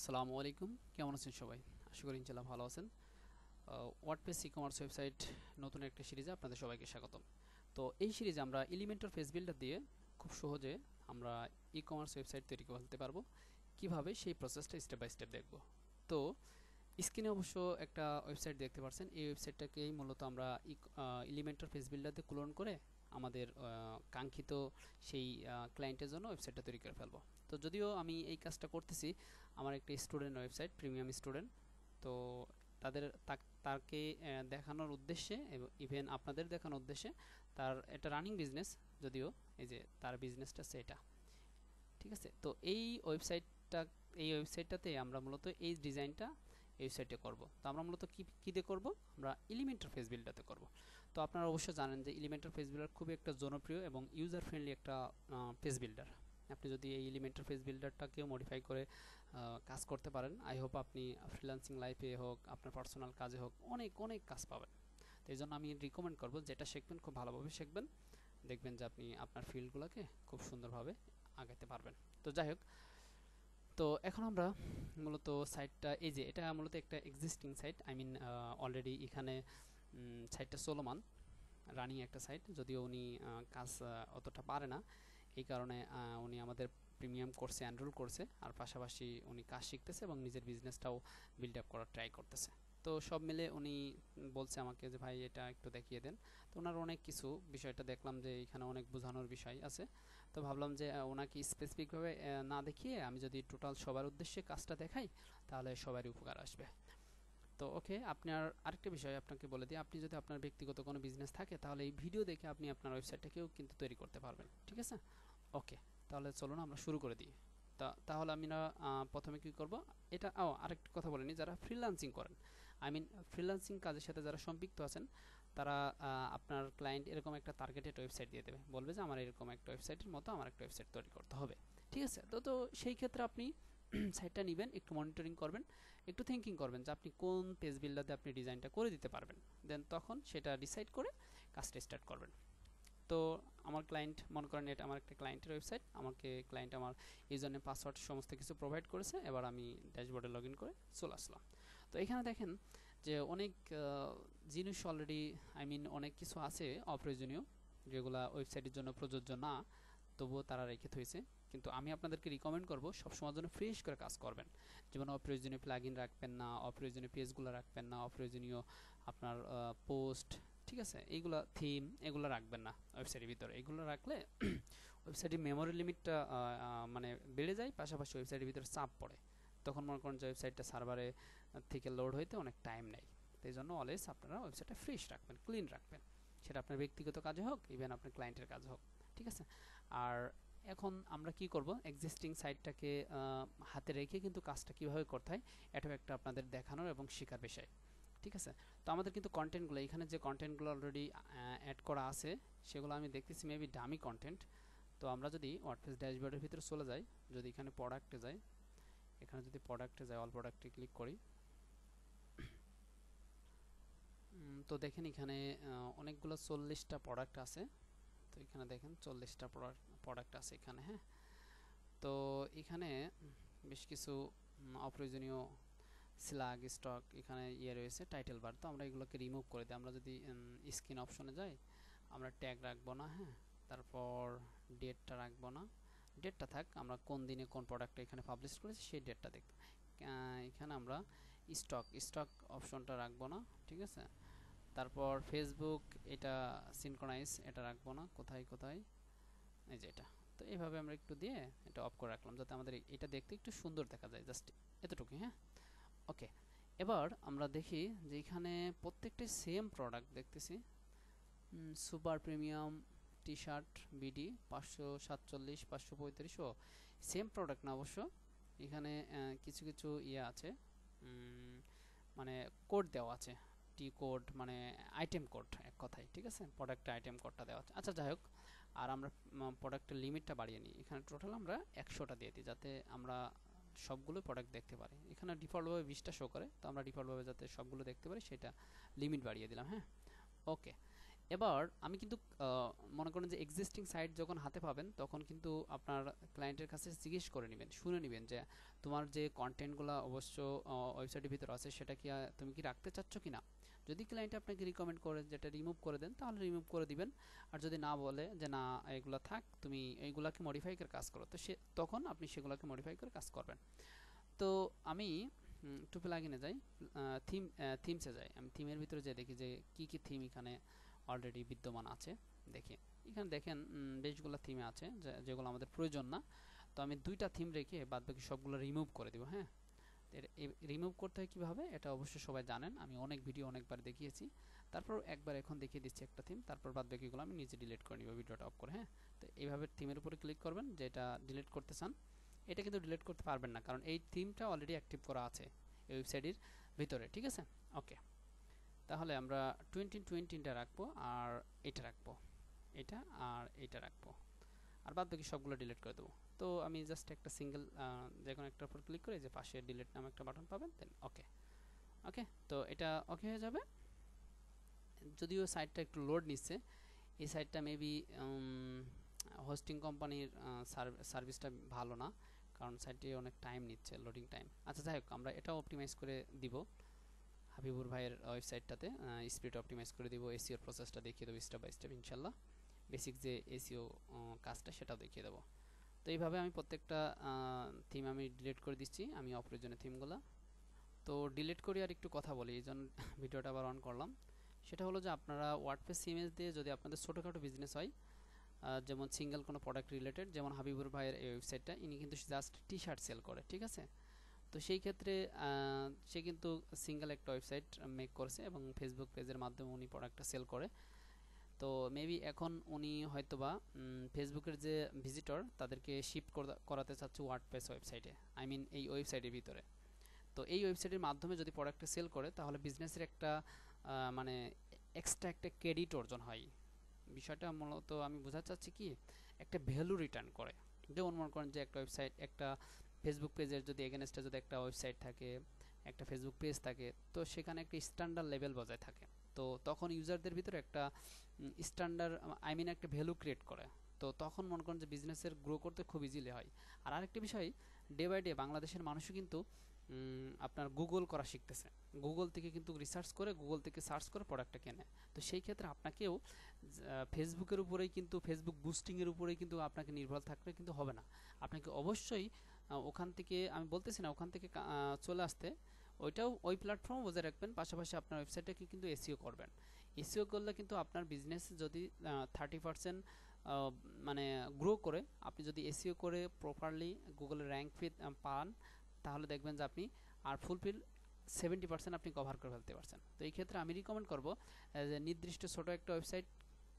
আসসালামু আলাইকুম, কেমন আছেন সবাই? আশা করি ইনশাআল্লাহ ভালো আছেন। ওয়ার্ডপ্রেস ই-কমার্স ওয়েবসাইট নতুন একটা সিরিজে আপনাদের সবাইকে স্বাগতম। তো এই সিরিজে আমরা এলিমেন্টর পেজ বিল্ডার দিয়ে খুব সহজে আমরা ই-কমার্স ওয়েবসাইট তৈরি করতে পারবো। কিভাবে সেই প্রসেসটা স্টেপ বাই স্টেপ দেখব। তো স্ক্রিনে অবশ্য একটা ওয়েবসাইট দেখতে পাচ্ছেন। এই ওয়েবসাইটটাকেই মূলত আমরা এলিমেন্টর পেজ বিল্ডার দিয়ে ক্লোন করে আমাদের কাঙ্ক্ষিত সেই ক্লায়েন্টের জন্য ওয়েবসাইটটা তৈরি করে ফেলবো। তো যদিও আমি এই কাজটা করতেছি আমার একটা স্টুডেন্ট ওয়েবসাইট, প্রিমিয়াম স্টুডেন্ট। তো তাকে দেখানোর উদ্দেশ্যে এবং ইভেন আপনাদের দেখানোর উদ্দেশ্যে, তার একটা রানিং বিজনেস, যদিও এই যে তার বিজনেসটা সেটা, ঠিক আছে। তো এই ওয়েবসাইটটাতে আমরা মূলত এই ডিজাইনটা এই ওয়েবসাইটে করব। তো আমরা মূলত কি দিয়ে করব? আমরা এলিমেন্টর পেজ বিল্ডারতে করব। তো আপনারা অবশ্যই জানেন যে এলিমেন্টর পেজ বিল্ডার খুবই একটা জনপ্রিয় এবং ইউজার ফ্রেন্ডলি একটা পেজ বিল্ডার। আপনি যদি এই এলিমেন্টর পেজ বিল্ডারটাকেও মডিফাই করে কাজ করতে পারেন, আই হোপ আপনি ফ্রিল্যান্সিং লাইফে হোক, আপনার পার্সোনাল কাজে হোক, অনেক অনেক কাজ পাবেন। তো এই জন্য আমি রিকমেন্ড করব, যেটা শিখবেন খুব ভালোভাবে শিখবেন, দেখবেন যে আপনি আপনার ফিল্ডগুলোকে খুব সুন্দরভাবে আগাতে পারবেন। তো যাই হোক, তো এখন আমরা মূলত সাইটটা, এই যে এটা মূলত একটা existing site, I mean already এখানে সাইটটা চলমান রানিং একটা সাইট। যদিও উনি কাজ অতটা পারে না, এই কারণে উনি আমাদের প্রিমিয়াম কোর্সে এনরোল করছে, আর পাশাপাশি উনি কাজ শিখতেছে এবং নিজের বিজনেসটাও বিল্ড আপ করার ট্রাই করতেছে। তো সব মিলে উনি বলছে আমাকে যে ভাই এটা একটু দেখিয়ে দেন। তো ওনার অনেক কিছু বিষয়টা দেখলাম যে এখানে অনেক বোঝানোর বিষয় আছে। তো ভাবলাম যে ওনাকে স্পেসিফিকভাবে না দেখিয়ে আমি যদি টোটাল সবার উদ্দেশ্যে কাজটা দেখাই, তাহলে সবারই উপকার আসবে। তো ওকে, আপনার আরেকটা বিষয় আপনাকে বলে দিই, আপনি যদি আপনার ব্যক্তিগত কোনো বিজনেস থাকে, তাহলে এই ভিডিও দেখে আপনি আপনার ওয়েবসাইটটাকেও কিন্তু তৈরি করতে পারবেন, ঠিক আছে। ওকে, তাহলে চলুন আমরা শুরু করে দিই। তাহলে আমরা প্রথমে কি করব, এটা আরেকটা কথা বলে নিই, যারা ফ্রিল্যান্সিং করেন, আই মিন ফ্রিল্যান্সিং কাজের সাথে যারা সম্পৃক্ত আছেন, তারা আপনার ক্লায়েন্ট এরকম একটা টার্গেটেড ওয়েবসাইট দিয়ে দেবে, বলবে যে আমার এরকম একটা ওয়েবসাইটের মতো আমার একটা ওয়েবসাইট তৈরি করতে হবে, ঠিক আছে। তো সেই ক্ষেত্রে আপনি সাইটটা নেবেন, একটু মনিটরিং করবেন, একটু থিঙ্কিং করবেন যে আপনি কোন পেজ বিল্ডারে আপনি ডিজাইনটা করে দিতে পারবেন, দেন তখন সেটা ডিসাইড করে কাজটা স্টার্ট করবেন। তো আমার ক্লায়েন্ট, মনে করেন এটা আমার একটা ক্লায়েন্টের ওয়েবসাইট, আমাকে ক্লায়েন্ট আমার ইউজার নেম পাসওয়ার্ড সমস্ত কিছু প্রোভাইড করেছে। এবার আমি ড্যাশবোর্ডে লগ ইন করে চলে আসলাম। তো এখানে দেখেন যে অনেক জিনিস অলরেডি, আই মিন অনেক কিছু আছে অপ্রয়োজনীয়, যেগুলো ওয়েবসাইটের জন্য প্রযোজ্য না, তবুও তারা রেখে থইছে। কিন্তু আমি আপনাদেরকে রিকমেন্ড করব সবসময় জন্য ফ্রেশ করে কাজ করবেন। যেমন অপ্রয়োজনীয় প্লাগইন রাখবেন না, অপ্রয়োজনীয় পেজগুলো রাখবেন না, অপ্রয়োজনীয় আপনার পোস্ট, ঠিক আছে, এইগুলা থিম এগুলো রাখবেন না ওয়েবসাইটের ভিতরে। এগুলো রাখলে ওয়েবসাইটের মেমোরি লিমিটটা মানে বেড়ে যায়, পাশাপাশি ওয়েবসাইটের ভিতরে চাপ পড়ে। তখন মনে করেন যে ওয়েবসাইটটা সার্ভারে থেকে লোড হইতে অনেক টাইম নেয়। তো এই জন্য অলওয়েজ আপনারা ওয়েবসাইটটা ফ্রেশ রাখবেন, ক্লিন রাখবেন, সেটা আপনার ব্যক্তিগত কাজে হোক, ইভেন আপনার ক্লায়েন্টের কাজে হোক, ঠিক আছে। আর এখন আমরা কি করব, এক্সিস্টিং সাইটটাকে হাতে রেখে কিন্তু কাজটা কিভাবে করতে হয়, এটাও একটা আপনাদের দেখানোর এবং শেখার বিষয়, ঠিক আছে। তো আমাদের কিন্তু কন্টেন্টগুলো, এখানে যে কন্টেন্টগুলো অলরেডি অ্যাড করা আছে, সেগুলো আমি দেখতেছি মেবি ডামি কন্টেন্ট। তো আমরা যদি ওয়ার্ডপ্রেস ড্যাশবোর্ডের ভিতরে চলে যাই, যদি এখানে প্রোডাক্টে যাই, এখানে যদি প্রোডাক্টে যাই, অল প্রোডাক্টে ক্লিক করি, তো দেখেন এখানে অনেকগুলো 40টা প্রোডাক্ট আছে। তো এখানে দেখেন 40টা প্রোডাক্ট আছে এখানে, হ্যাঁ। তো এখানে বেশ কিছু অপ্রয়োজনীয় স্ল্যাগ স্টক এখানে রয়েছে, টাইটেল বার। তো আমরা এগুলোকে রিমুভ করে দিই। আমরা যদি স্ক্রিন অপশনে যাই, আমরা ট্যাগ রাখবো না, হ্যাঁ। তারপর ডেটটা রাখবো না, ডেটটা থাক, আমরা কোন দিনে কোন প্রোডাক্টটা এখানে পাবলিশ করেছি সেই ডেটটা দেখব। এখানে আমরা স্টক অপশনটা রাখবো না, ঠিক আছে। তারপর ফেসবুক, এটা সিনক্রোনাইজ, এটা রাখবো না, কোথায় এই যে এটা। তো এইভাবে আমরা একটু দিয়ে এটা অফ করে রাখলাম, যাতে আমাদের এটা দেখতে একটু সুন্দর দেখা যায়, জাস্ট এতটুকুই, হ্যাঁ। ওকে, এবার আমরা দেখি যে এখানে প্রত্যেকটাই সেম প্রোডাক্ট দেখতেছি। Super premium T shirt BD 547, 535, ও সেম প্রোডাক্ট না অবশ্য। এখানে কিছু কিছু আছে, মানে কোড দেওয়া আছে, টি কোড মানে আইটেম কোড এক কথায়, ঠিক আছে, প্রোডাক্টে আইটেম কোডটা দেওয়া আছে। আচ্ছা যাই হোক, আর আমরা প্রোডাক্টের লিমিটটা বাড়িয়ে নিই, এখানে টোটাল আমরা 100টা দিয়ে দিই, যাতে আমরা সবগুলো প্রোডাক্ট দেখতে পারি। এখানে ডিফল্টভাবে 20টা শো করে, তো আমরা ডিফল্টভাবে যাতে সবগুলো দেখতে পারি সেটা লিমিট বাড়িয়ে দিলাম, হ্যাঁ। ওকে, এবার আমি কিন্তু মনে করেন যে এক্সিস্টিং সাইট যখন হাতে পাবেন তখন কিন্তু আপনার ক্লায়েন্টের কাছে জিজ্ঞেস করে নেবেন, শুনে নেবেন যে তোমার যে কন্টেন্টগুলো অবশ্য ওয়েবসাইটের ভিতরে আছে সেটা কি তুমি কি রাখতে চাচ্ছ কি না। যদি ক্লায়েন্ট আপনাকে রিকমেন্ড করে যেটা রিমুভ করে দেন তাহলে রিমুভ করে দিবেন। আর যদি না বলে যে না এগুলো থাক, তুমি এইগুলাকে মডিফাই করে কাজ করো, তো তখন আপনি সেগুলোকে মডিফাই করে কাজ করবেন। তো আমি একটু প্লাগইনে যাই, থিমসে যাই। আমি থিমের ভিতরে যে দেখি যে কি কি থিম এখানে অলরেডি বিদ্যমান আছে। দেখি এখানে দেখেন বেশগুলো থিমে আছে যেগুলো আমাদের প্রয়োজন না। তো আমি দুইটা থিম রেখে বাদবাকি সবগুলো রিমুভ করে দিব। হ্যাঁ, রিমুভ করতে হয় কীভাবে এটা অবশ্যই সবাই জানেন, আমি অনেক ভিডিও অনেকবার দেখিয়েছি। তারপর একবার এখন দেখিয়ে দিচ্ছি একটা থিম, তারপর বাদবাকিগুলো আমি নিজে ডিলিট করে নিব ভিডিওটা অফ করে। হ্যাঁ, তো এইভাবে থিমের উপরে ক্লিক করবেন যেটা ডিলিট করতে চান। এটা কিন্তু ডিলিট করতে পারবেন না কারণ এই থিমটা অলরেডি অ্যাক্টিভ করা আছে এই ওয়েবসাইটের ভিতরে। ঠিক আছে, ওকে। তাহলে আমরা 2020টা রাখবো আর এটা রাখবো, এটা আর এটা রাখবো, আর বাদ বাকি সবগুলো ডিলিট করে দেবো। তো আমি জাস্ট একটা সিঙ্গেল যে কোনো একটার উপর ক্লিক করে যে পাশে ডিলিট নামে একটা বাটন পাবেন, দেন ওকে। ওকে, তো এটা ওকে হয়ে যাবে। যদিও সাইটটা একটু লোড নিচ্ছে, এই সাইটটা মেবি হোস্টিং কোম্পানির সার্ভিসটা ভালো না, কারণ সাইটটি অনেক টাইম নিচ্ছে, লোডিং টাইম। আচ্ছা যাই হোক, আমরা এটাও অপটিমাইজ করে দিব হাবিবুর ভাইয়ের ওয়েবসাইটটাতে, স্পিড অপটিমাইজ করে দিব, এসিওর প্রসেসটা দেখিয়ে দেবো স্টেপ বাই স্টেপ ইনশাল্লাহ। বেসিক যে এসিও কাজটা সেটাও দেখিয়ে দেবো। তো এইভাবে আমি প্রত্যেকটা থিম আমি ডিলিট করে দিচ্ছি, আমি অপ্রয়োজনীয় থিমগুলো। তো ডিলিট করি আর একটু কথা বলি, এই জন্য ভিডিওটা আবার অন করলাম। সেটা হলো যে আপনারা ওয়ার্ডপ্রেস ইমেজ দিয়ে যদি আপনাদের ছোটোখাটো বিজনেস হয়, যেমন সিঙ্গেল কোনো প্রোডাক্ট রিলেটেড, যেমন হাবিবুর ভাইয়ের এই ওয়েবসাইটটা, ইনি কিন্তু জাস্ট টি শার্ট সেল করে। ঠিক আছে, তো সেই ক্ষেত্রে সে কিন্তু সিঙ্গেল একটা ওয়েবসাইট মেক করছে এবং ফেসবুক পেজের মাধ্যমে উনি প্রোডাক্টটা সেল করে। তো মেবি এখন উনি হয়তোবা ফেসবুকের যে ভিজিটর তাদেরকে শিফট করাতে চাচ্ছে ওয়ার্ডপ্রেস ওয়েবসাইটে, আই মিন এই ওয়েবসাইটের ভিতরে। তো এই ওয়েবসাইটের মাধ্যমে যদি প্রোডাক্টটা সেল করে তাহলে বিজনেসের একটা মানে এক্সট্রা একটা ক্রেডিট অর্জন হয়। বিষয়টা মূলত আমি বোঝাতে চাচ্ছি কি, একটা ভ্যালু রিটার্ন করে। যেমন মনে করেন যে একটা ওয়েবসাইট, একটা ফেসবুক পেজের যদি এগেনস্টে যদি একটা ওয়েবসাইট থাকে, একটা ফেসবুক পেজ থাকে, তো সেখানে একটা স্ট্যান্ডার্ড লেভেল বজায় থাকে। তো তখন ইউজারদের ভিতরে একটা স্ট্যান্ডার্ড, আই মিন একটা ভ্যালু ক্রিয়েট করে। তো তখন মনে করেন যে বিজনেসের গ্রো করতে খুব ইজিলি হয়। আর আরেকটা বিষয়, ডে বাই ডে বাংলাদেশের মানুষও কিন্তু আপনার গুগল করা শিখতেছে। গুগল থেকে কিন্তু রিসার্চ করে, গুগল থেকে সার্চ করে প্রোডাক্টটা কেনে। তো সেই ক্ষেত্রে আপনাকেও ফেসবুকের উপরেই কিন্তু, ফেসবুক বুস্টিংয়ের উপরেই কিন্তু আপনাকে নির্ভর থাকলে কিন্তু হবে না। আপনাকে অবশ্যই ওখান থেকে, আমি বলতেছি না ওখান থেকে চলে আসতে, ওইটাও ওই প্ল্যাটফর্ম বজায় রাখবেন, পাশাপাশি আপনার ওয়েবসাইটটাকে কিন্তু এসইও করবেন। এসইও করলে কিন্তু আপনার বিজনেস যদি 30% মানে গ্রো করে, আপনি যদি এসইও করে প্রপারলি গুগলের র্যাঙ্ক পান, তাহলে দেখবেন যে আপনি আর ফুলফিল 70% আপনি কভার করে ফেলতে পারছেন। তো এই ক্ষেত্রে আমি রিকমেন্ড করবো যে নির্দিষ্ট ছোট একটা ওয়েবসাইট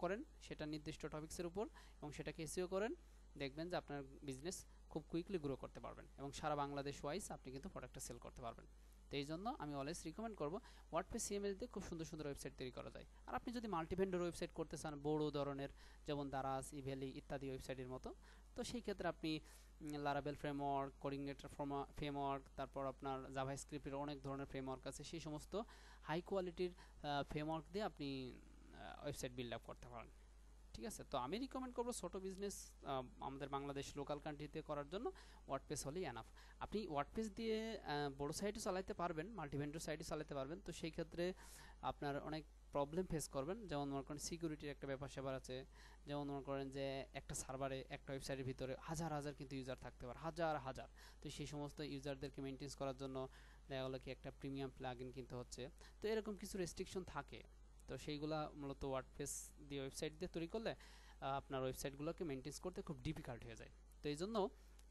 করেন, সেটা নির্দিষ্ট টপিক্সের উপর, এবং সেটাকে এসইও করেন। দেখবেন যে আপনার বিজনেস খুব কুইকলি গ্রো করতে পারবেন এবং সারা বাংলাদেশ ওয়াইজ আপনি কিন্তু প্রোডাক্টটা সেল করতে পারবেন। তো এই জন্য আমি অলওয়েজ রিকমেন্ড করবো ওয়ার্ডপ্রেস সিএমএস দিয়ে খুব সুন্দর সুন্দর ওয়েবসাইট তৈরি করা যায়। আর আপনি যদি মাল্টিভেন্ডর ওয়েবসাইট করতে চান বড় ধরনের, যেমন দারাজ, ইভেলি ইত্যাদি ওয়েবসাইটের মতো, তো সেই ক্ষেত্রে আপনি লারাবেল ফ্রেমওয়ার্ক, কোঅর্ডিনেটর ফ্রেমওয়ার্ক, তারপর আপনার জাভাস্ক্রিপ্টের অনেক ধরনের ফ্রেমওয়ার্ক আছে, সেই সমস্ত হাই কোয়ালিটির ফ্রেমওয়ার্ক দিয়ে আপনি ওয়েবসাইট বিল্ড আপ করতে পারেন। ঠিক আছে, তো আমি রিকমেন্ড করবো ছোট বিজনেস আমাদের বাংলাদেশ লোকাল কান্ট্রিতে করার জন্য ওয়ার্ডপ্রেস হলেই এনাফ। আপনি ওয়ার্ডপ্রেস দিয়ে বড় সাইটও চালাতে পারবেন, মাল্টিভেন্ডর সাইটও চালাতে পারবেন। তো সেই ক্ষেত্রে আপনার অনেক প্রবলেম ফেস করবেন, যেমন মনে করেন সিকিউরিটির একটা ব্যাপার স্যাপার আছে। যেমন মনে করেন যে একটা সার্ভারে, একটা ওয়েবসাইটের ভিতরে হাজার হাজার কিন্তু ইউজার থাকতে পারে, হাজার হাজার। তো সেই সমস্ত ইউজারদেরকে মেনটেন করার জন্য দেখা গেলো কি একটা প্রিমিয়াম প্লাগইন কিনতে হচ্ছে। তো এরকম কিছু রেস্ট্রিকশন থাকে। তো সেইগুলা মূলত ওয়ার্ডপ্রেস দিয়ে ওয়েবসাইট দিয়ে তৈরি করলে আপনার ওয়েবসাইটগুলোকে মেনটেন করতে খুব ডিফিকাল্ট হয়ে যায়। তো এই জন্য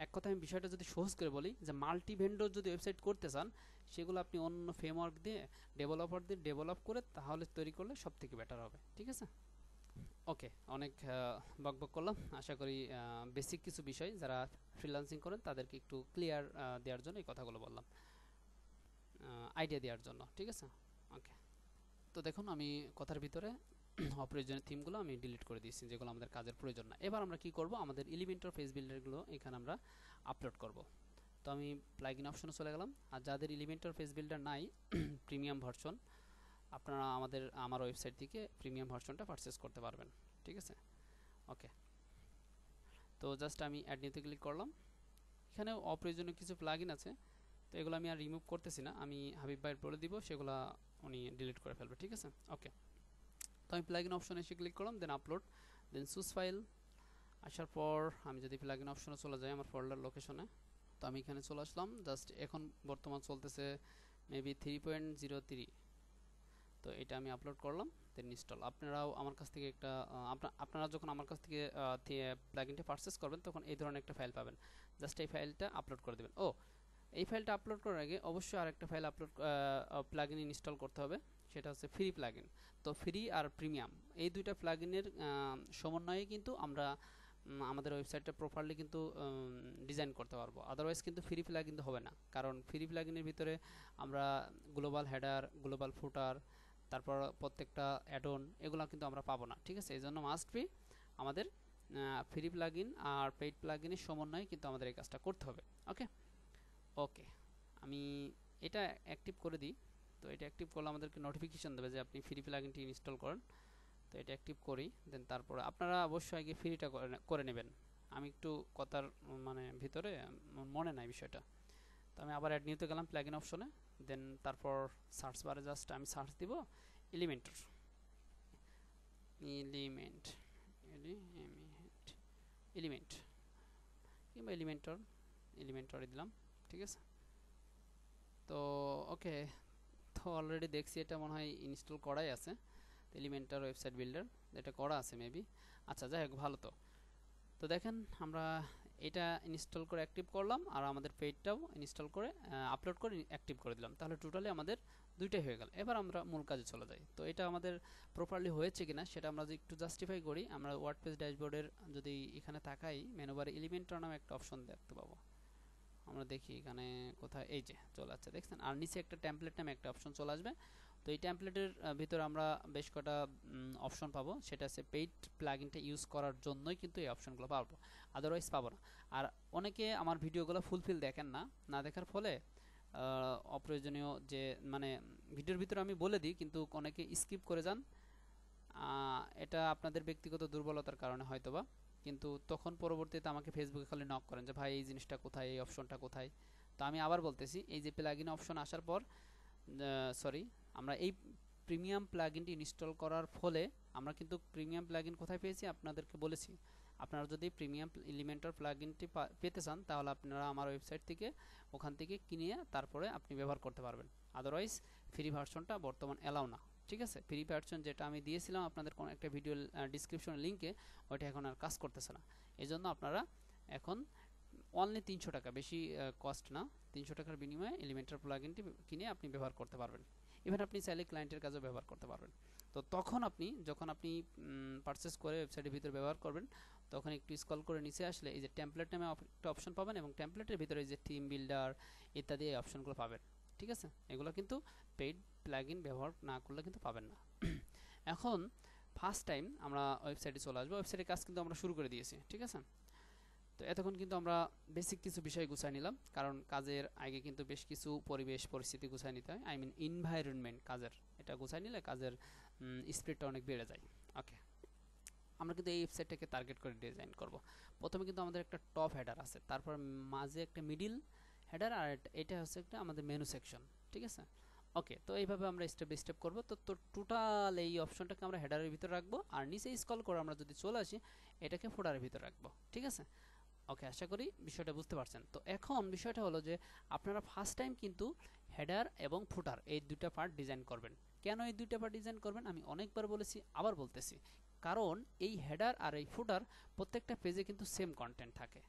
এক কথা আমি বিষয়টা যদি সহজ করে বলি, যে মাল্টি ভেন্ডর যদি ওয়েবসাইট করতে চান, সেগুলো আপনি অন্য ফ্রেমওয়ার্ক দিয়ে, ডেভেলপার দিয়ে ডেভেলপ করে তাহলে তৈরি করলে সব থেকে বেটার হবে। ঠিক আছে, ওকে। অনেক বকবক করলাম, আশা করি বেসিক কিছু বিষয় যারা ফ্রিল্যান্সিং করেন তাদেরকে একটু ক্লিয়ার দেওয়ার জন্য এই কথাগুলো বললাম, আইডিয়া দেওয়ার জন্য। ঠিক আছে, ওকে। তো দেখুন আমি কথার ভিতরে অপ্রয়োজনীয় থিমগুলো আমি ডিলিট করে দিয়েছি, যেগুলো আমাদের কাজের প্রয়োজন না। এবার আমরা কি করব, আমাদের এলিমেন্টর পেজ বিল্ডারগুলো এখানে আমরা আপলোড করব। তো আমি প্লাগইন অপশনে চলে গেলাম। আর যাদের এলিমেন্টর পেজ বিল্ডার নাই প্রিমিয়াম ভার্সন, আপনারা আমার ওয়েবসাইট থেকে প্রিমিয়াম ভার্সনটা পারচেস করতে পারবেন। ঠিক আছে, ওকে। তো জাস্ট আমি অ্যাড নিতে ক্লিক করলাম। এখানে অপ্রয়োজনীয় কিছু প্লাগইন আছে, তো এগুলো আমি আর রিমুভ করতেছি না, আমি হাবিব ভাইয়ের বলে দিব, সেগুলো উনি ডিলিট করে ফেলবে। ঠিক আছে, ওকে। তো আমি প্লাগইন অপশনে এসে ক্লিক করলাম, then upload, then choose file. আসার পর আমি যদি প্লাগইন অপশনে চলে যাই আমার ফোল্ডার লোকেশনে, তো আমি এখানে চলে আসলাম। জাস্ট এখন বর্তমান চলতেছে মেবি 3.03। তো এটা আমি আপলোড করলাম, দেন ইনস্টল। আপনারাও আমার কাছ থেকে একটা আপনারা যখন আমার কাছ থেকে প্লাগইনটা পারচেস করবেন তখন এই ধরনের একটা ফাইল পাবেন। জাস্ট এই ফাইলটা আপলোড করে দেবেন। এই ফাইলটা আপলোড করার আগে অবশ্যই আরেকটা ফাইল প্লাগইন ইনস্টল করতে হবে, সেটা হচ্ছে ফ্রি প্লাগইন। তো ফ্রি আর প্রিমিয়াম এই দুইটা প্লাগইনের সমন্বয়ে কিন্তু আমরা আমাদের ওয়েবসাইটটা প্রপারলি কিন্তু ডিজাইন করতে পারবো। আদারওয়াইজ কিন্তু ফ্রি প্লাগইন হবে না, কারণ ফ্রি প্লাগইনের ভিতরে আমরা গ্লোবাল হেডার, গ্লোবাল ফুটার, তারপর প্রত্যেকটা অ্যাড-অন এগুলো কিন্তু আমরা পাবো না। ঠিক আছে, এই জন্য মাস্ট বি আমাদের ফ্রি প্লাগইন আর পেইড প্লাগইনের সমন্বয়ে কিন্তু আমাদের এই কাজটা করতে হবে। ওকে, ওকে। আমি এটা অ্যাক্টিভ করে দিই। তো এটা অ্যাক্টিভ করলে আমাদেরকে নোটিফিকেশন দেবে যে আপনি ফ্রি প্লাগইনটি ইনস্টল করেন। তো এটা অ্যাক্টিভ করি, দেন তারপরে আপনারা অবশ্যই আগে ফ্রিটা করে নেবেন। আমি একটু কথার মানে ভিতরে মনে নাই বিষয়টা। তো আমি আবার অ্যাড নিতে গেলাম প্লাগইন অপশনে, দেন তারপর সার্চ বারে জাস্ট আমি সার্চ দিব এলিমেন্টর, এলিমেন্ট এলিমেন্ট কিংবা এলিমেন্টরে দিলাম। ঠিক আছে, তো ওকে। তো অলরেডি দেখছি এটা মনে হয় ইনস্টল করাই আছে, এলিমেন্টর ওয়েবসাইট বিল্ডার এটা করা আছে মেবি। আচ্ছা, যাই হোক, ভালো। তো দেখেন আমরা এটা ইনস্টল করে অ্যাক্টিভ করলাম আর আমাদের পেজটাও ইনস্টল করে আপলোড করে অ্যাক্টিভ করে দিলাম, তাহলে টোটালি আমাদের দুইটাই হয়ে গেল। এবার আমরা মূল কাজে চলে যাই। তো এটা আমাদের প্রপারলি হয়েছে কিনা সেটা আমরা যদি একটু জাস্টিফাই করি, আমরা ওয়ার্ডপ্রেস ড্যাশবোর্ডের যদি এখানে তাকাই, মেনুবারে এলিমেন্টর নামে একটা অপশন দেখতে পাবো। আমরা দেখি এখানে কোথায়, এই যে চলে আসছে, দেখছেন? আর নিচে একটা টেমপ্লেট নামে একটা অপশন চলে আসবে। তো এই টেমপ্লেটের ভিতরে আমরা বেশ কটা অপশন পাবো, সেটা হচ্ছে পেইড প্লাগইনটা ইউজ করার জন্যই কিন্তু এই অপশনগুলো পাবো, আদারওয়াইজ পাবো না। আর অনেকে আমার ভিডিওগুলো ফুলফিল দেখেন না, না দেখার ফলে অপ্রয়োজনীয় যে মানে ভিডিওর ভিতরে আমি বলে দিই কিন্তু অনেকে স্কিপ করে যান। এটা আপনাদের ব্যক্তিগত দুর্বলতার কারণে হয়তোবা, কিন্তু তখন পরবর্তীতে আমাকে ফেসবুকে খালি নক করেন যে ভাই এই জিনিসটা কোথায়, এই অপশনটা কোথায়। তো আমি আবার বলতেছি, এই যে প্লাগইন অপশন আসার পর সরি, আমরা এই প্রিমিয়াম প্লাগইনটি ইনস্টল করার ফলে আমরা কিন্তু প্রিমিয়াম প্লাগইন কোথায় পেয়েছি আপনাদেরকে বলেছি। আপনারা যদি প্রিমিয়াম এলিমেন্টর প্লাগইনটি পেতে চান তাহলে আপনারা আমার ওয়েবসাইট থেকে ওখান থেকে কিনে তারপরে আপনি ব্যবহার করতে পারবেন। আদারওয়াইজ ফ্রি ভার্সনটা বর্তমান অ্যালাউ না। ঠিক আছে, ফ্রি ভার্সন যেটা আমি দিয়েছিলাম আপনাদের কোনো একটা ভিডিও ডিসক্রিপশন লিঙ্কে, ওইটা এখন আর কাজ করতেছে না। এই জন্য আপনারা এখন অনলি 300 টাকা, বেশি কস্ট না, 300 টাকার বিনিময়ে এলিমেন্টর প্লাগইনটি কিনে আপনি ব্যবহার করতে পারবেন। ইভেন আপনি চাইলে ক্লায়েন্টের কাজেও ব্যবহার করতে পারবেন। তো তখন যখন আপনি পারচেস করে ওয়েবসাইটের ভিতরে ব্যবহার করবেন, তখন একটু স্ক্রল করে নিচে আসলে এই যে টেমপ্লেট নামে একটা অপশন পাবেন, এবং টেমপ্লেটের ভিতরে এই যে থিম বিল্ডার ইত্যাদি এই অপশনগুলো পাবেন। ঠিক আছে, এগুলো কিন্তু পেইড প্লাগইন ব্যবহার না করলে কিন্তু পাবেন না। এখন ফার্স্ট টাইম আমরা ওয়েবসাইটে চলে আসবো। ওয়েবসাইটের কাজ কিন্তু আমরা শুরু করে দিয়েছি। ঠিক আছে, তো এতক্ষণ কিন্তু আমরা বেসিক কিছু বিষয় গুছাই নিলাম, কারণ কাজের আগে কিন্তু বেশ কিছু পরিবেশ পরিস্থিতি গুছাই নিতে হয়, আই মিন এনভায়রনমেন্ট কাজের, এটা গুছাই নিলে কাজের স্পিডটা অনেক বেড়ে যায়। ওকে, আমরা কিন্তু এই ওয়েবসাইটটাকে টার্গেট করে ডিজাইন করব। প্রথমে কিন্তু আমাদের একটা টপ হেডার আছে, তারপর মাঝে একটা মিডিল হেডার, আর এটা হচ্ছে একটা আমাদের মেনু সেকশন। ঠিক আছে, ওকে। তো এইভাবে আমরা স্টেপ বাই স্টেপ করবো। তো টোটাল এই অপশনটাকে আমরা হেডারের ভিতরে রাখবো, আর নিচে স্ক্রল করে আমরা যদি চলে আসি এটাকে ফুটারের ভিতরে রাখবো। ঠিক আছে, ওকে, আশা করি বিষয়টা বুঝতে পারছেন। তো এখন বিষয়টা হলো যে আপনারা ফার্স্ট টাইম কিন্তু হেডার এবং ফুটার এই দুইটা পার্ট ডিজাইন করবেন। কেন এই দুইটা পার্ট ডিজাইন করবেন আমি অনেকবার বলেছি, আবার বলতেছি, কারণ এই হেডার আর এই ফুটার প্রত্যেকটা পেজে কিন্তু সেম কন্টেন্ট থাকে।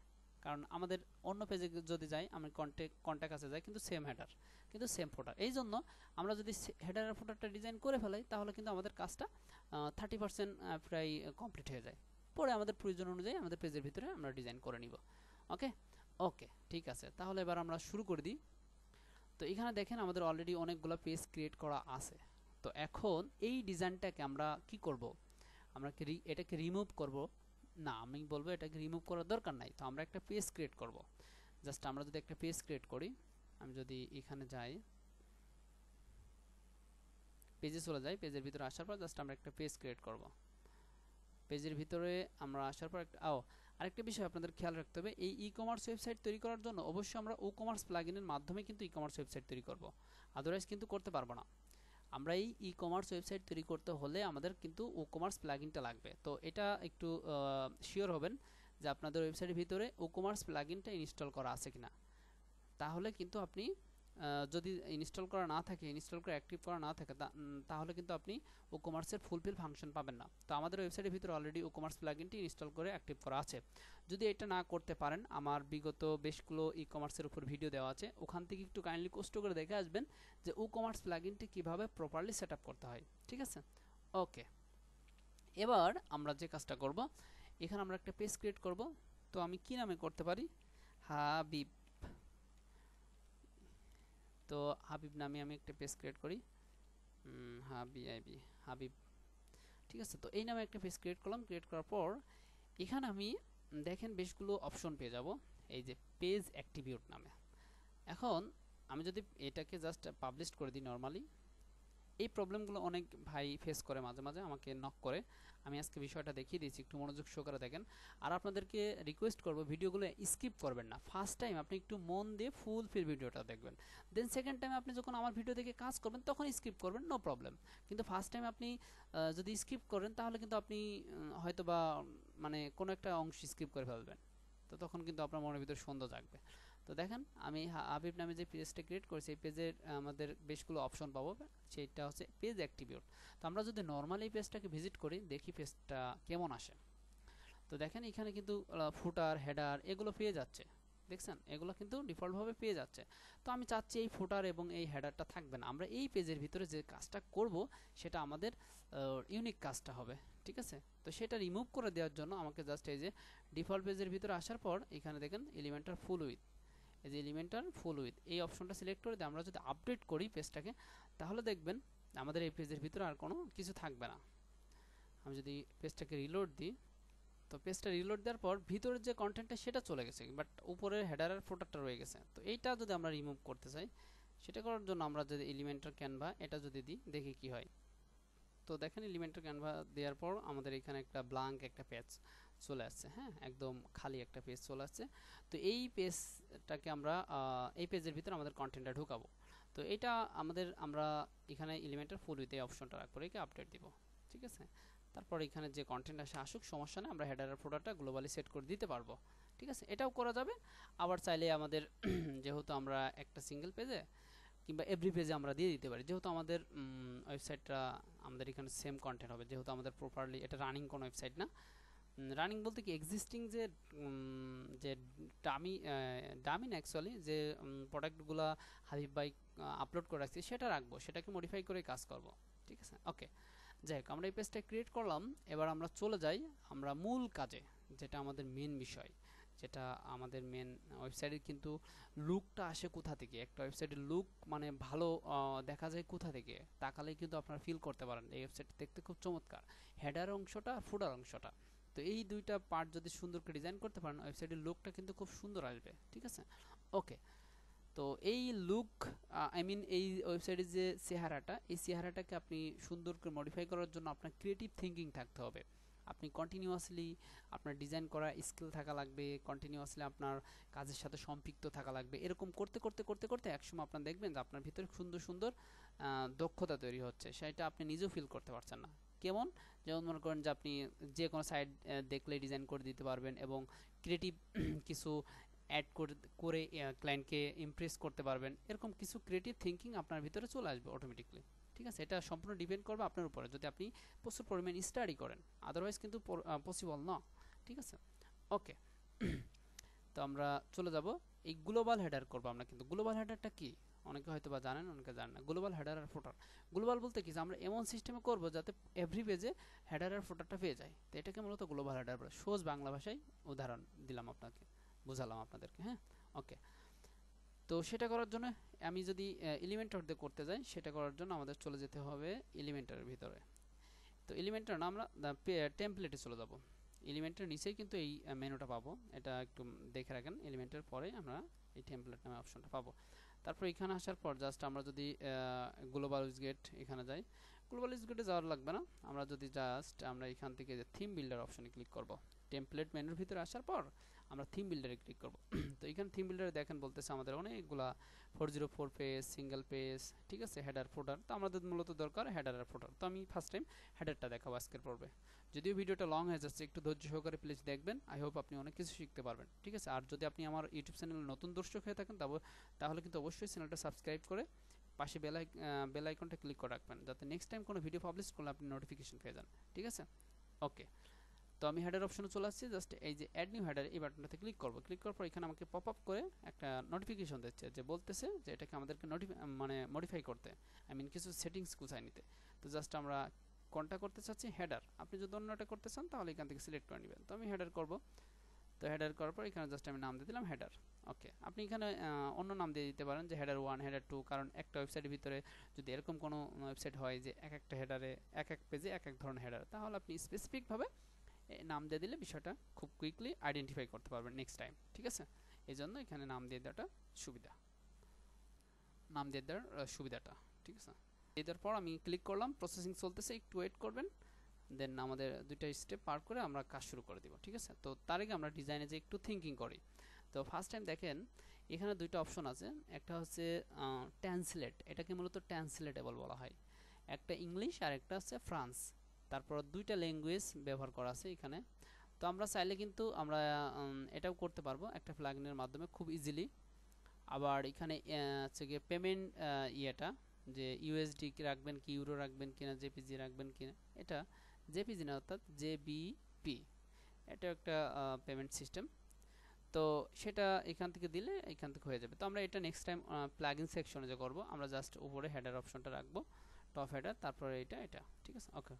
কারণ আমাদের অন্য পেজে যদি যাই, আমি কন্ট্যাক্ট কাছে যাই, কিন্তু সেম হেডার কিন্তু সেম ফুটার। এই জন্য আমরা যদি হেডার আর ফুটারটা ডিজাইন করে ফেলাই তাহলে কিন্তু আমাদের কাজটা 30% প্রায় কমপ্লিট হয়ে যায়। পরে আমাদের প্রয়োজন অনুযায়ী আমাদের পেজের ভিতরে আমরা ডিজাইন করে নিব। ওকে, ওকে, ঠিক আছে। তাহলে এবার আমরা শুরু করে দিই। তো এখানে দেখেন আমাদের অলরেডি অনেকগুলো পেজ ক্রিয়েট করা আছে। তো এখন এই ডিজাইনটাকে আমরা কি করব, আমরা এটাকে রিমুভ করব না, আমি বলবো এটাকে রিমুভ করার দরকার নাই। তো আমরা একটা পেজ ক্রিয়েট করব। জাস্ট আমরা যদি একটা পেজ ক্রিয়েট করি, আমি যদি এখানে যাই, পেজে চলে যাই। পেজের ভিতরে আসার পর জাস্ট আমরা একটা পেজ ক্রিয়েট করব। পেজের ভিতরে আমরা আসার পর আরেকটা বিষয় আপনাদের খেয়াল রাখতে হবে, এই ই কমার্স ওয়েবসাইট তৈরি করার জন্য অবশ্যই আমরা ও কমার্স প্লাগইনের মাধ্যমে কিন্তু ই কমার্স ওয়েবসাইট তৈরি করব, আদারওয়াইজ কিন্তু করতে পারবো না। আমরা এই ই কমার্স ওয়েবসাইট তৈরি করতে হলে আমাদের কিন্তু ও কমার্স প্লাগইনটা লাগবে। তো এটা একটু শিওর হবেন যে আপনাদের ওয়েবসাইটের ভিতরে ও কমার্স প্লাগইনটা ইনস্টল করা আছে কিনা। তাহলে কিন্তু আপনি যদি ইনস্টল করা না থাকে, ইনস্টল করে অ্যাক্টিভ করা না থাকে, তাহলে কিন্তু আপনি ও কমার্সের ফুলফিল ফাংশন পাবেন না। তো আমাদের ওয়েবসাইটের ভিতরে অলরেডি ও কমার্স প্লাগইনটি ইনস্টল করে অ্যাক্টিভ করা আছে। যদি এটা না করতে পারেন, আমার বিগত বেশগুলো ই কমার্সের উপর ভিডিও দেওয়া আছে, ওখান থেকে একটু কাইন্ডলি কষ্ট করে দেখে আসবেন যে ও কমার্স প্লাগইনটি কীভাবে প্রপারলি সেট আপ করতে হয়। ঠিক আছে, ওকে। এবার আমরা যে কাজটা করব, এখানে আমরা একটা পেজ ক্রিয়েট করব। তো আমি কি নামে করতে পারি, হাবিব। তো হাবিব নামে আমি একটা পেজ ক্রিয়েট করি, হাবিব। ঠিক আছে, তো এই নামে একটা পেজ ক্রিয়েট করলাম। ক্রিয়েট করার পর এখানে আমি দেখেন বেশগুলো অপশন পেয়ে যাব, এই যে পেজ অ্যাক্টিভিউট নামে। এখন আমি যদি এটাকে জাস্ট পাবলিশ করে দিই নর্মালি, এই প্রবলেমগুলো অনেক ভাই ফেস করে, মাঝে মাঝে আমাকে নক করে। আমি আজকে বিষয়টা দেখিয়ে দিয়েছি, একটু মনোযোগ সহকারে দেখেন। আর আপনাদেরকে রিকোয়েস্ট করব ভিডিওগুলো স্কিপ করবেন না। ফার্স্ট টাইম আপনি একটু মন দিয়ে ফুলফিল ভিডিওটা দেখবেন, দেন সেকেন্ড টাইম আপনি যখন আমার ভিডিও দেখে কাজ করবেন তখন স্কিপ করবেন, নো প্রবলেম। কিন্তু ফার্স্ট টাইম আপনি যদি স্কিপ করেন তাহলে কিন্তু আপনি হয়তো বা মানে কোনো একটা অংশ স্কিপ করে ফেলবেন, তো তখন কিন্তু আপনার মনের ভিতরে সন্দেহ জাগবে। তো দেখেন আমি হাবিব নামে যে পেজটা ক্রিয়েট করেছি, এই পেজের আমাদের বেশগুলো অপশন পাবো, সেটা হচ্ছে পেজ অ্যাক্টিভিউট। তো আমরা যদি নর্মালি এই পেজটাকে ভিজিট করি, দেখি পেজটা কেমন আসে। তো দেখেন এখানে কিন্তু ফুটার, হেডার এগুলো পেয়ে যাচ্ছে, দেখছেন এগুলো কিন্তু ডিফল্টভাবে পেয়ে যাচ্ছে। তো আমি চাচ্ছি এই ফুটার এবং এই হেডারটা থাকবে না, আমরা এই পেজের ভিতরে যে কাজটা করব সেটা আমাদের ইউনিক কাজটা হবে। ঠিক আছে, তো সেটা রিমুভ করে দেওয়ার জন্য আমাকে জাস্ট এই যে ডিফল্ট পেজের ভিতরে আসার পর এখানে দেখেন এলিমেন্টার ফুল উইথ, এই যে এলিমেন্টার ফুল উইথ এই অপশনটা সিলেক্ট করে দিয়ে আমরা যদি আপডেট করি পেজটাকে, তাহলে দেখবেন আমাদের এই পেজের ভিতরে আর কোনো কিছু থাকবে না। আমি যদি পেজটাকে রিলোড দিই, তো পেজটা রিলোড দেওয়ার পর ভিতরের যে কন্টেন্টটা সেটা চলে গেছে, বাট উপরের হেডারের ফোটারটা রয়ে গেছে। তো এইটা যদি আমরা রিমুভ করতে চাই, সেটা করার জন্য আমরা যদি এলিমেন্টার ক্যানভা এটা যদি দিই, দেখি কি হয়। তো দেখেন এলিমেন্টার ক্যানভা দেওয়ার পর আমাদের এখানে একটা ব্ল্যাঙ্ক একটা পেজ চলে আসছে, হ্যাঁ একদম খালি একটা পেজ চলে আসছে। তো এই পেজটাকে আমরা এই পেজের ভিতরে আমাদের কন্টেন্টটা ঢুকাবো। তো এটা আমরা এখানে এলিমেন্টার ফুল উইথ এই অপশনটা রাখবো, রেখে আপডেট দিব। ঠিক আছে, তারপর এখানে যে কন্টেন্ট আসুক সমস্যা নেই, আমরা হেডারের ফোল্ডারটা গ্লোবালি সেট করে দিতে পারবো। ঠিক আছে, এটাও করা যাবে। আবার চাইলে আমাদের যেহেতু আমরা একটা সিঙ্গেল পেজে কিংবা এভরি পেজে আমরা দিয়ে দিতে পারি, যেহেতু আমাদের ওয়েবসাইটটা আমাদের এখানে সেম কন্টেন্ট হবে, যেহেতু আমাদের প্রপারলি এটা রানিং কোনো ওয়েবসাইট না। রানিং বলতে কি এক্সিস্টিং যে যে ডামি না অ্যাকচুয়ালি যে প্রোডাক্টগুলো হাবিব ভাই আপলোড করে রাখছি সেটা রাখবো, সেটাকে মডিফাই করে কাজ করব। ঠিক আছে, ওকে। যাই হোক, আমরা এই পেজটা ক্রিয়েট করলাম। এবার আমরা চলে যাই আমরা মূল কাজে, যেটা আমাদের মেন বিষয়, যেটা আমাদের মেন ওয়েবসাইটের কিন্তু লুকটা আসে কোথা থেকে। একটা ওয়েবসাইটের লুক মানে ভালো দেখা যায় কোথা থেকে, তাকালেই কিন্তু আপনারা ফিল করতে পারেন এই ওয়েবসাইট দেখতে খুব চমৎকার, হেডার অংশটা আর ফুটার অংশটা। তো এই দুইটা পার্ট যদি সুন্দর করে ডিজাইন করতে পারেন, ওয়েবসাইটের লুকটা কিন্তু খুব সুন্দর আসবে। ঠিক আছে, ওকে। তো এই লুক আই মিন এই ওয়েবসাইটের যে চেহারাটা, এই চেহারাটাকে আপনি সুন্দর করে মডিফাই করার জন্য আপনার ক্রিয়েটিভ থিঙ্কিং থাকতে হবে। আপনি কন্টিনিউয়াসলি আপনার ডিজাইন করা স্কিল থাকা লাগবে, কন্টিনিউয়াসলি আপনার কাজের সাথে সম্পৃক্ত থাকা লাগবে। এরকম করতে করতে করতে করতে একসময় আপনার দেখবেন যে আপনার ভিতরে সুন্দর সুন্দর দক্ষতা তৈরি হচ্ছে, সেটা আপনি নিজেও ফিল করতে পারছেন না। কেমন, যেমন মনে করেন যে আপনি যে কোনো সাইট দেখলে ডিজাইন করে দিতে পারবেন এবং ক্রিয়েটিভ কিছু অ্যাড করে ক্লায়েন্টকে ইমপ্রেস করতে পারবেন। এরকম কিছু ক্রিয়েটিভ থিঙ্কিং আপনার ভিতরে চলে আসবে অটোমেটিকলি। ঠিক আছে, এটা সম্পূর্ণ ডিপেন্ড করবে আপনার উপরে, যদি আপনি প্রচুর পরিমাণ স্টাডি করেন, আদারওয়াইজ কিন্তু পসিবল না। ঠিক আছে, ওকে। তো আমরা চলে যাব এই গ্লোবাল হেডার করব আমরা। কিন্তু গ্লোবাল হেডারটা কি অনেকে হয়তো বা জানেন, অনেকে জানেন না। গ্লোবাল হেডার আর ফুটার, গ্লোবাল বলতে কি যে আমরা এমন সিস্টেমে করব যাতে এভরি পেজে হেডার আর ফুটারটা পেয়ে যায়। তো এটাকে মূলত গ্লোবাল হেডার বলে, সহজ বাংলা ভাষায় উদাহরণ দিলাম আপনাকে, বুঝালাম আপনাদেরকে। হ্যাঁ, ওকে। তো সেটা করার জন্য আমি যদি এলিমেন্টর দিয়ে করতে যাই, সেটা করার জন্য আমাদের চলে যেতে হবে এলিমেন্টরের ভিতরে। তো এলিমেন্টর না, আমরা টেমপ্লেটে চলে যাব। এলিমেন্টের নিচেই কিন্তু এই মেনুটা পাবো, এটা একটু দেখে রাখেন। এলিমেন্টের পরে আমরা এই টেমপ্লেট নামে অপশনটা পাবো। তারপর এখানে আসার পর জাস্ট আমরা যদি গ্লোবাল উইজগেট এখানে যাই, গ্লোবাল ইজগেটে যাওয়ার লাগবে না, আমরা যদি জাস্ট আমরা এখান থেকে যে থিম বিল্ডার অপশনে ক্লিক করব, টেমপ্লেট মেনুর ভিতরে আসার পর আমরা থিম বিল্ডারে ক্লিক করব। তো এখানে থিম বিল্ডারে দেখেন বলতেছে আমাদের অনেকগুলা 404 পেজ, সিঙ্গেল পেজ, ঠিক আছে, হেডার ফুটার। তো আমাদের মূলত দরকার হেডার আর ফুটার। তো আমি ফার্স্ট টাইম হেডারটা দেখাবো আজকের পর্বে। যদিও ভিডিওটা লং হয়ে যাচ্ছে, একটু ধৈর্য সহকারে প্লিজ দেখবেন। আই হোপ আপনি অনেক কিছু শিখতে পারবেন, ঠিক আছে। আর যদি আপনি আমার ইউটিউব চ্যানেলে নতুন দর্শক হয়ে থাকেন তাহলে কিন্তু অবশ্যই চ্যানেলটা সাবস্ক্রাইব করে পাশে বেল আইকনটা ক্লিক করে রাখবেন, যাতে নেক্সট টাইম কোনো ভিডিও পাবলিশ করলে আপনি নোটিফিকেশন পেয়ে যান, ঠিক আছে। ওকে, তো আমি হেডার অপশনে চলে আসছি। জাস্ট এই যে অ্যাড নিউ হেডার, এই বাটনটাতে ক্লিক করব। ক্লিক করার পর এখানে আমাকে পপ আপ করে একটা নোটিফিকেশন দিচ্ছে, যে বলতেছে যে এটাকে আমাদেরকে মানে মডিফাই করতে, আই মিন কিছু সেটিংস গুছাই নিতে। তো জাস্ট আমরা কোনটা করতে চাচ্ছি, হেডার। আপনি যদি অন্যটা করতে চান তাহলে এখান থেকে সিলেক্ট করে নেবেন। তো আমি হেডার করব। তো হেডার করার পর এখানে জাস্ট আমি নাম দিয়ে দিলাম হেডার। ওকে, আপনি এখানে অন্য নাম দিয়ে দিতে পারেন, যে হেডার 1, হেডার 2, কারণ একটা ওয়েবসাইটের ভিতরে যদি এরকম কোনো ওয়েবসাইট হয় যে এক একটা হেডারে এক এক পেজে এক এক ধরনের হেডার, তাহলে আপনি স্পেসিফিকভাবে নাম দিয়ে দিলে বিষয়টা খুব কুইকলি আইডেন্টিফাই করতে পারবেন নেক্সট টাইম, ঠিক আছে। এই জন্য এখানে নাম দিয়ে দেওয়াটা সুবিধা, নাম দিয়ে দেওয়ার সুবিধাটা, ঠিক আছে। দিয়ে দেওয়ার পর আমি ক্লিক করলাম, প্রসেসিং চলতেছে, একটু ওয়েট করবেন। দেন আমাদের দুইটা স্টেপ পার করে আমরা কাজ শুরু করে দিব, ঠিক আছে। তো তার আগে আমরা ডিজাইনে যে একটু থিঙ্কিং করি। তো ফার্স্ট টাইম দেখেন এখানে দুইটা অপশন আছে, একটা হচ্ছে ট্রান্সলেট, এটাকে মূলত ট্রান্সলেটেবল বলা হয়। একটা ইংলিশ আর একটা হচ্ছে ফ্রান্স, তারপর দুইটা ল্যাঙ্গুয়েজ ব্যবহার করা আছে এখানে। তো আমরা চাইলে কিন্তু আমরা এটাও করতে পারবো একটা প্লাগইনের মাধ্যমে খুব ইজিলি। আবার এখানে হচ্ছে গিয়ে পেমেন্ট ইয়েটা, যে ইউএসডি রাখবেন কি ইউরো রাখবেন কিনা, জেপিজি রাখবেন কিনা, এটা জেপিজি না, অর্থাৎ জেবিপি, এটা একটা পেমেন্ট সিস্টেম। তো সেটা এখান থেকে দিলে এখান থেকে হয়ে যাবে। তো আমরা এটা নেক্সট টাইম প্লাগইন সেকশনে যে করব, আমরা জাস্ট উপরে হেডার অপশনটা রাখবো, টপ হেডার, তারপরে এটা, ঠিক আছে। ওকে,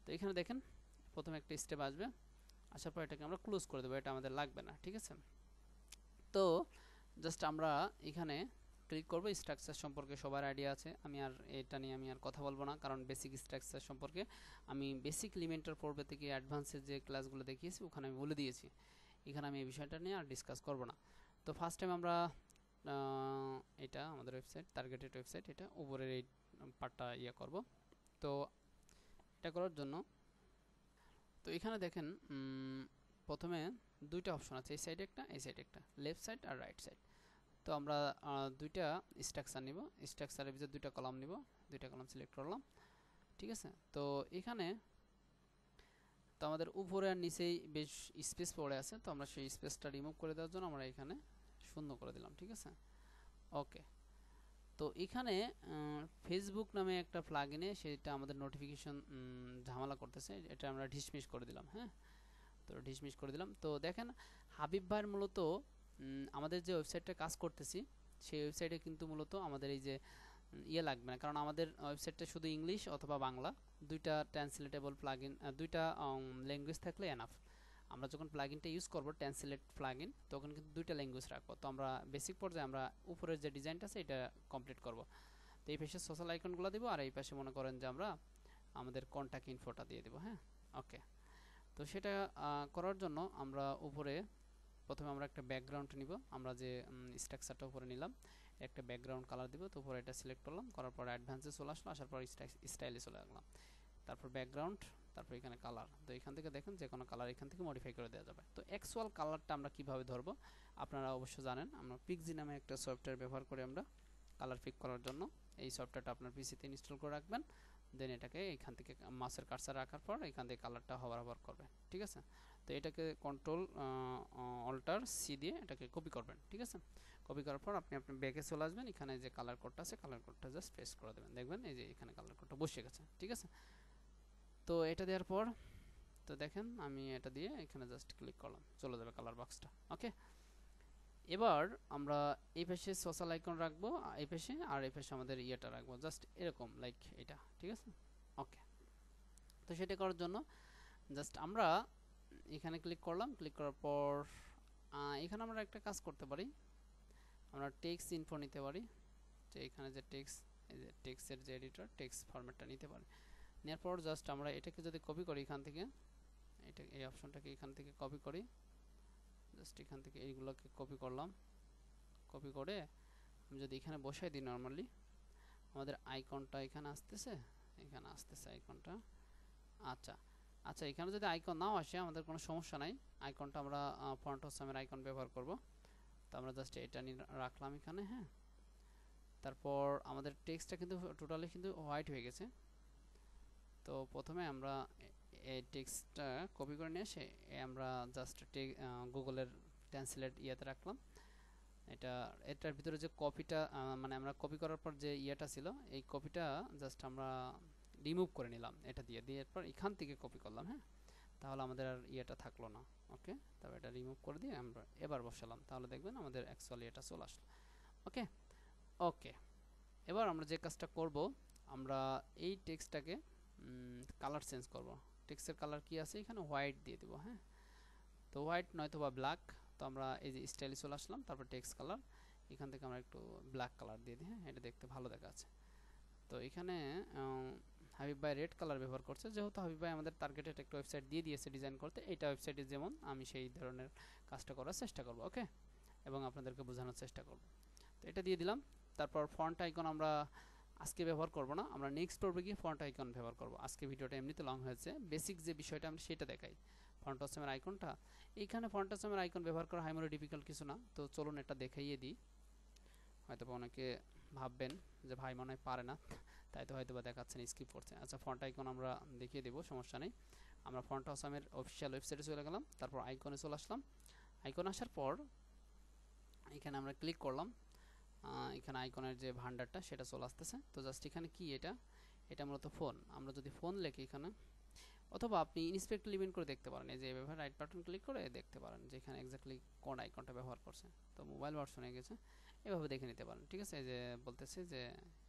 তো এখানে দেখেন প্রথমে একটা স্টেপ আসবে, আসার পর এটাকে আমরা ক্লোজ করে দেবো, এটা আমাদের লাগবে না, ঠিক আছে। তো জাস্ট আমরা এখানে ক্লিক করব। স্ট্রাকচার সম্পর্কে সবার আইডিয়া আছে, এটা নিয়ে আমি আর কথা বলবো না, কারণ বেসিক স্ট্রাকচার সম্পর্কে আমি বেসিক এলিমেন্টার পর্বে থেকে অ্যাডভান্সের যে ক্লাসগুলো দেখিয়েছি ওখানে আমি বলে দিয়েছি। এখানে আমি এই বিষয়টা নিয়ে আর ডিসকাস করব না। তো ফার্স্ট টাইম আমরা এটা আমাদের ওয়েবসাইট, টার্গেটেড ওয়েবসাইট, এটা উপরের এই পার্টটা করব। তো এটা করার জন্য তো এখানে দেখেন প্রথমে দুইটা অপশন আছে, এই সাইডে একটা, এই সাইডে একটা, লেফট সাইড আর রাইট সাইড। তো আমরা দুইটা স্ট্রাকচার নিব, স্ট্রাকচারের ভিতরে দুইটা কলাম নিব, দুইটা কলাম সিলেক্ট করলাম, ঠিক আছে। তো এখানে তো আমাদের উপরে আর নিচেই বেশ স্পেস পড়ে আছে, তো আমরা সেই স্পেসটা রিমুভ করে দেওয়ার জন্য আমরা এখানে শূন্য করে দিলাম, ঠিক আছে। ওকে, তো এখানে ফেসবুক নামে একটা প্লাগইনে সেটা আমাদের নোটিফিকেশন ঝামেলা করতেছে, এটা আমরা ডিসমিস করে দিলাম। হ্যাঁ, তো ডিসমিস করে দিলাম। তো দেখেন হাবিব ভাইয়ের মূলত আমাদের যে ওয়েবসাইটটা কাজ করতেছি সেই ওয়েবসাইটে কিন্তু মূলত আমাদের এই যে লাগবে না, কারণ আমাদের ওয়েবসাইটটা শুধু ইংলিশ অথবা বাংলা, দুইটা ট্রান্সলেটেবল প্লাগইন, দুইটা ল্যাঙ্গুয়েজ থাকলে এনাফ। আমরা যখন প্লাগইনটা ইউজ করব ট্রান্সলেট প্লাগইন, তখন কিন্তু দুইটা ল্যাঙ্গুয়েজ রাখবো। তো আমরা বেসিক পর্যায়ে আমরা উপরের যে ডিজাইনটা আছে এটা কমপ্লিট করব। তো এই পাশে সোশ্যাল আইকনগুলো দিব, আর এই পাশে মনে করেন যে আমরা আমাদের কন্ট্যাক্ট ইনফোটা দিয়ে দেবো। হ্যাঁ, ওকে। তো সেটা করার জন্য আমরা উপরে প্রথমে আমরা একটা ব্যাকগ্রাউন্ড নিব, আমরা যে স্ট্রাকচারটা উপরে নিলাম একটা ব্যাকগ্রাউন্ড কালার দিব। তো উপরে এটা সিলেক্ট করলাম, করার পর অ্যাডভান্সে চলে আসলো, আসার পর স্টাইলে চলে গেলাম, তারপর ব্যাকগ্রাউন্ড, তারপর এখানে কালার। তো এখান থেকে দেখেন যে কোনো কালার এখান থেকে মডিফাই করে দেওয়া যাবে। তো অ্যাকচুয়াল কালারটা আমরা কিভাবে ধরবো আপনারা অবশ্য জানেন, আমরা পিক্সি নামে একটা সফটওয়্যার ব্যবহার করে আমরা কালার পিক করার জন্য এই সফটওয়্যারটা আপনার পিসিতে ইনস্টল করে রাখবেন। দেন এটাকে এখান থেকে মাউসের কার্সার রাখার পর এখান থেকে কালারটা হবার করবে, ঠিক আছে। তো এটাকে কন্ট্রোল অল্টার সি দিয়ে এটাকে কপি করবেন, ঠিক আছে। কপি করার পর আপনি আপনার ব্যাকে চলে আসবেন, এখানে যে কালার কোডটা আছে কালার কোডটা জাস্ট পেস্ট করে দেবেন, দেখবেন এই যে এখানে কালার কোডটা বসে গেছে, ঠিক আছে। তো এটা দেওয়ার পর তো দেখেন আমি এটা দিয়ে এখানে জাস্ট ক্লিক করলাম, চলে যাবে কালার বক্সটা। ওকে, এবার আমরা এই পাশে সোশ্যাল আইকন রাখবো এই পাশে, আর এই পাশে আমাদের ইয়েটা রাখবো জাস্ট এরকম লাইক এটা, ঠিক আছে। ওকে, তো সেটা করার জন্য জাস্ট আমরা এখানে ক্লিক করলাম, ক্লিক করার পর এখানে আমরা একটা কাজ করতে পারি, আমরা টেক্সট ইনফো নিতে পারি, যে এখানে যে টেক্সট, এই যে টেক্সটের যে এডিটর টেক্সট ফরম্যাটটা নিতে পারি। নেওয়ার পর জাস্ট আমরা এটাকে যদি কপি করি এখান থেকে, এটা এই অপশনটাকে এখান থেকে কপি করি, জাস্ট এখান থেকে এইগুলোকে কপি করলাম, কপি করে আমি যদি এখানে বসাই দিই নর্মালি আমাদের আইকনটা এখানে আসতেছে, এখানে আসতেছে আইকনটা। আচ্ছা আচ্ছা, এখানে যদি আইকন নাও আসে আমাদের কোনো সমস্যা নাই, আইকনটা আমরা ফন্ট অসামের আইকন ব্যবহার করব। তো আমরা জাস্ট এটা নিয়ে রাখলাম এখানে। হ্যাঁ, তারপর আমাদের টেক্সটটা কিন্তু টোটালি কিন্তু হোয়াইট হয়ে গেছে। তো প্রথমে আমরা এই টেক্সটটা কপি করে নিয়ে এসে আমরা জাস্ট গুগলের ট্রান্সলেট ইয়াতে রাখলাম। এটার ভিতরে যে কপিটা মানে আমরা কপি করার পর যে ইয়েটা ছিল, এই কপিটা জাস্ট আমরা রিমুভ করে নিলাম, এটা দিয়ে এরপর এখান থেকে কপি করলাম। হ্যাঁ, তাহলে আমাদের আর ইয়েটা থাকলো না। ওকে, তবে এটা রিমুভ করে দিয়ে আমরা এবার বসালাম, তাহলে দেখবেন আমাদের অ্যাকচুয়ালি এটা চলে আসলো। ওকে ওকে, এবার আমরা যে কাজটা করব, আমরা এই টেক্সটটাকে কালার চেঞ্জ করব। টেক্সটের কালার কি আছে এখানে, হোয়াইট দিয়ে দিব। হ্যাঁ, তো হোয়াইট নয়তো বা ব্ল্যাক। তো আমরা এই যে স্টাইলে চলে আসলাম, তারপর টেক্সট কালার এখান থেকে আমরা একটু ব্ল্যাক কালার দিয়ে দিই। হ্যাঁ, এটা দেখতে ভালো দেখাচ্ছে। তো এখানে হাবিব ভাই রেড কালার ব্যবহার করছে, যেহেতু হাবিব ভাই আমাদের টার্গেটেড একটা ওয়েবসাইট দিয়ে দিয়েছে ডিজাইন করতে, এইটা ওয়েবসাইটে যেমন আমি সেই ধরনের কাজটা করার চেষ্টা করব। ওকে, এবং আপনাদেরকে বোঝানোর চেষ্টা করব। তো এটা দিয়ে দিলাম। তারপর ফন্ট আইকন আমরা আজকে ব্যবহার করব না, আমরা নেক্সট পর্বে গিয়ে ফন্ট আইকন ব্যবহার করব। আজকে ভিডিওটা এমনিতে লং হয়েছে, বেসিক যে বিষয়টা আমরা সেটা দেখাই। ফন্ট অসামের আইকনটা, এইখানে ফন্ট অসামের আইকন ব্যবহার করা হাইমোরে ডিফিকাল্ট কিছু না। তো চলুন এটা দেখাইয়ে দিই। হয়তো অনেকে ভাববেন যে ভাই মনে হয় পারে না, তাই তো হয়তো বা দেখাচ্ছেন, স্কিপ করছে। আচ্ছা, ফন্ট আইকন আমরা দেখিয়ে দেবো, সমস্যা নেই। আমরা ফন্ট অসামের অফিসিয়াল ওয়েবসাইটে চলে গেলাম, তারপর আইকনে চলে আসলাম। আইকন আসার পর এখানে আমরা ক্লিক করলাম, এখানে আইকনের যে ভান্ডারটা সেটা চলে আসতেছে। তো জাস্ট এখানে কি, এটা মূলত ফোন। আমরা যদি ফোন লেখি এখানে, অথবা আপনি ইন্সপেক্ট এলিমেন্ট করে দেখতে পারেন, এই যে এভাবে রাইট বাটন ক্লিক করে দেখতে পারেন যে এখানে এক্স্যাক্টলি কোন আইকনটা ব্যবহার করছে। তো মোবাইল ভার্সনে গেছে, এভাবে দেখে নিতে পারেন। ঠিক আছে, এই যে বলতেছে যে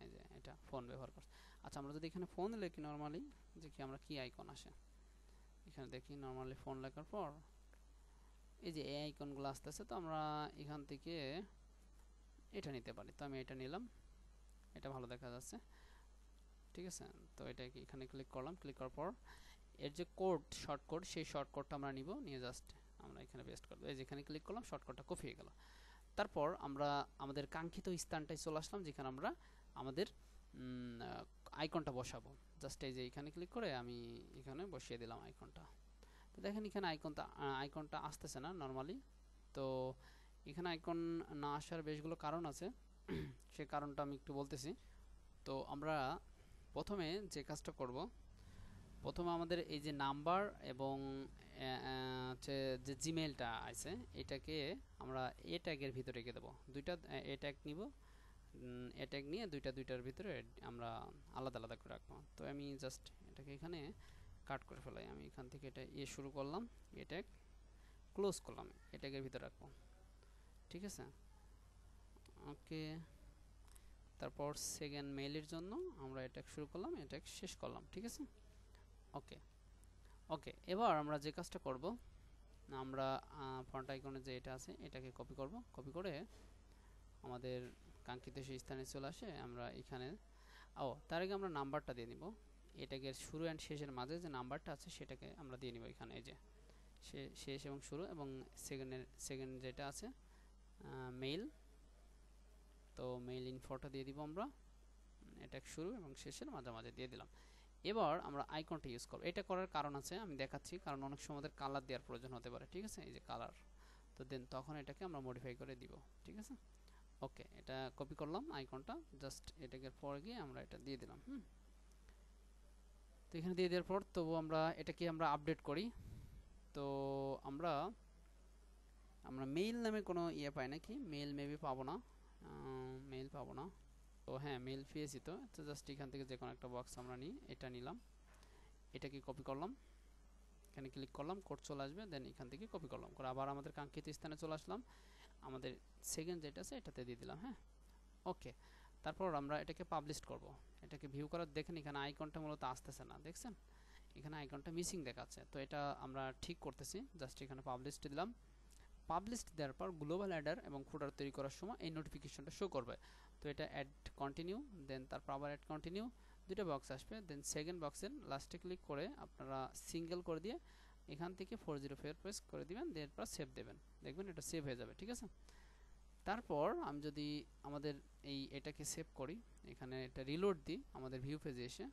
এই যে এটা ফোন ব্যবহার করছে। আচ্ছা, আমরা যদি এখানে ফোন লিখি নরমালি, যে কি আমরা কি আইকন আসে এখানে দেখি। নরমালি ফোন লেখার পর এই যে এই আইকনগুলো আসতেছে, তো আমরা এখান থেকে এটা নিতে পারি। তো আমি এটা নিলাম, এটা ভালো দেখা যাচ্ছে। ঠিক আছে, তো এটা এখানে ক্লিক করলাম। ক্লিক করার পর এর যে কোড, শর্ট কোড, সেই শর্ট কোডটা আমরা নিব, নিয়ে জাস্ট আমরা এখানে পেস্ট করব। এই যেখানে ক্লিক করলাম, শর্টকাটটা কপি হয়ে গেল। তারপর আমরা আমাদের কাঙ্ক্ষিত স্থানটায় চলে আসলাম, যেখানে আমরা আমাদের আইকনটা বসাবো। জাস্ট এই যে এখানে ক্লিক করে আমি এখানে বসিয়ে দিলাম আইকনটা। তো দেখেন এখানে আইকনটা আসতেছে না নরমালি। তো এখানে আইকন না আসার বেশগুলো কারণ আছে, সে কারণটা আমি একটু বলতেছি। তো আমরা প্রথমে যে কাজটা করব, প্রথমে আমাদের এই যে নাম্বার এবং হচ্ছে যে জিমেইলটা আছে, এটাকে আমরা এ ট্যাগের ভিতরে রেখে দেবো। দুইটা এ ট্যাগ নিব, এ ট্যাগ নিয়ে দুইটার ভিতরে আমরা আলাদা আলাদা করে রাখবো। তো আমি জাস্ট এটাকে এখানে কাট করে ফেলাই। আমি এখান থেকে এটা এ শুরু করলাম, এ ট্যাগ ক্লোজ করলাম, এ ট্যাগের ভিতরে রাখবো। ঠিক আছে, ওকে। তারপর সেকেন্ড মেইলের জন্য আমরা এটা শুরু করলাম, এটা শেষ করলাম। ঠিক আছে, ওকে ওকে। এবার আমরা যে কাজটা করব, আমরা ফন্ট আইকনে যে এটা আছে এটাকে কপি করব। কপি করে আমাদের কাঙ্ক্ষিত সেই স্থানে চলে আসে আমরা এখানে। তার আগে আমরা নাম্বারটা দিয়ে নিব। এটাকে শুরু অ্যান্ড শেষের মাঝে যে নাম্বারটা আছে সেটাকে আমরা দিয়ে নিব এখানে। এই যে শেষ এবং শুরু, এবং সেকেন্ড যেটা আছে মেইল, তো মেইল ইনফোটা দিয়ে দিব আমরা। এটা শুরু এবং শেষের মাঝামাঝি দিয়ে দিলাম। এবার আমরা আইকনটা ইউজ করব। এটা করার কারণ আছে, আমি দেখাচ্ছি। কারণ অনেক সময় আমাদের কালার দেওয়ার প্রয়োজন হতে পারে। ঠিক আছে, এই যে কালার, তো দেন তখন এটাকে আমরা মডিফাই করে দিব। ঠিক আছে, ওকে। এটা কপি করলাম আইকনটা, জাস্ট এটাকে পরে গিয়ে আমরা এটা দিয়ে দিলাম। তো এখানে দিয়ে দেওয়ার পর তবু আমরা এটাকে আমরা আপডেট করি। তো আমরা মেইল নামে কোনো ইয়ে পাই নাকি, মেইল মেবি পাবো না, মেইল পাবো না। তো হ্যাঁ, মেইল পেয়েছি। তো জাস্ট এখান থেকে যে কোনো একটা বক্স আমরা নিই, এটা নিলাম, এটাকে কপি করলাম, এখানে ক্লিক করলাম, কোড চলে আসবে, দেন এখান থেকে কপি করলাম, করে আবার আমাদের কাঙ্ক্ষিত স্থানে চলে আসলাম, আমাদের সেকেন্ড যেটা আছে এটাতে দিয়ে দিলাম। হ্যাঁ, ওকে। তারপর আমরা এটাকে পাবলিশ করব। এটাকে ভিউ করার দেখেন এখানে আইকনটা মূলত আসতেছে না, দেখছেন এখানে আইকনটা মিসিং দেখাচ্ছে। তো এটা আমরা ঠিক করতেছি, জাস্ট এখানে পাবলিশ দিলাম। পাবলিশ দেওয়ার পর গ্লোবাল অ্যাডার এবং ফুটার তৈরি করার সময় এই নোটিফিকেশনটা শো করবে। তো এটা অ্যাড কন্টিনিউ, দেন তারপর আবার অ্যাড কন্টিনিউ, দুটো বক্স আসবে, দেন সেকেন্ড বক্সের লাস্টে ক্লিক করে আপনারা সিঙ্গেল করে দিয়ে এখান থেকে 404 প্রেস করে দিবেন, এরপর সেভ দেবেন, দেখবেন এটা সেভ হয়ে যাবে। ঠিক আছে, তারপর আমি যদি আমাদের এটাকে সেভ করি, এখানে এটা রিলোড দিই আমাদের ভিউ পেজে এসে,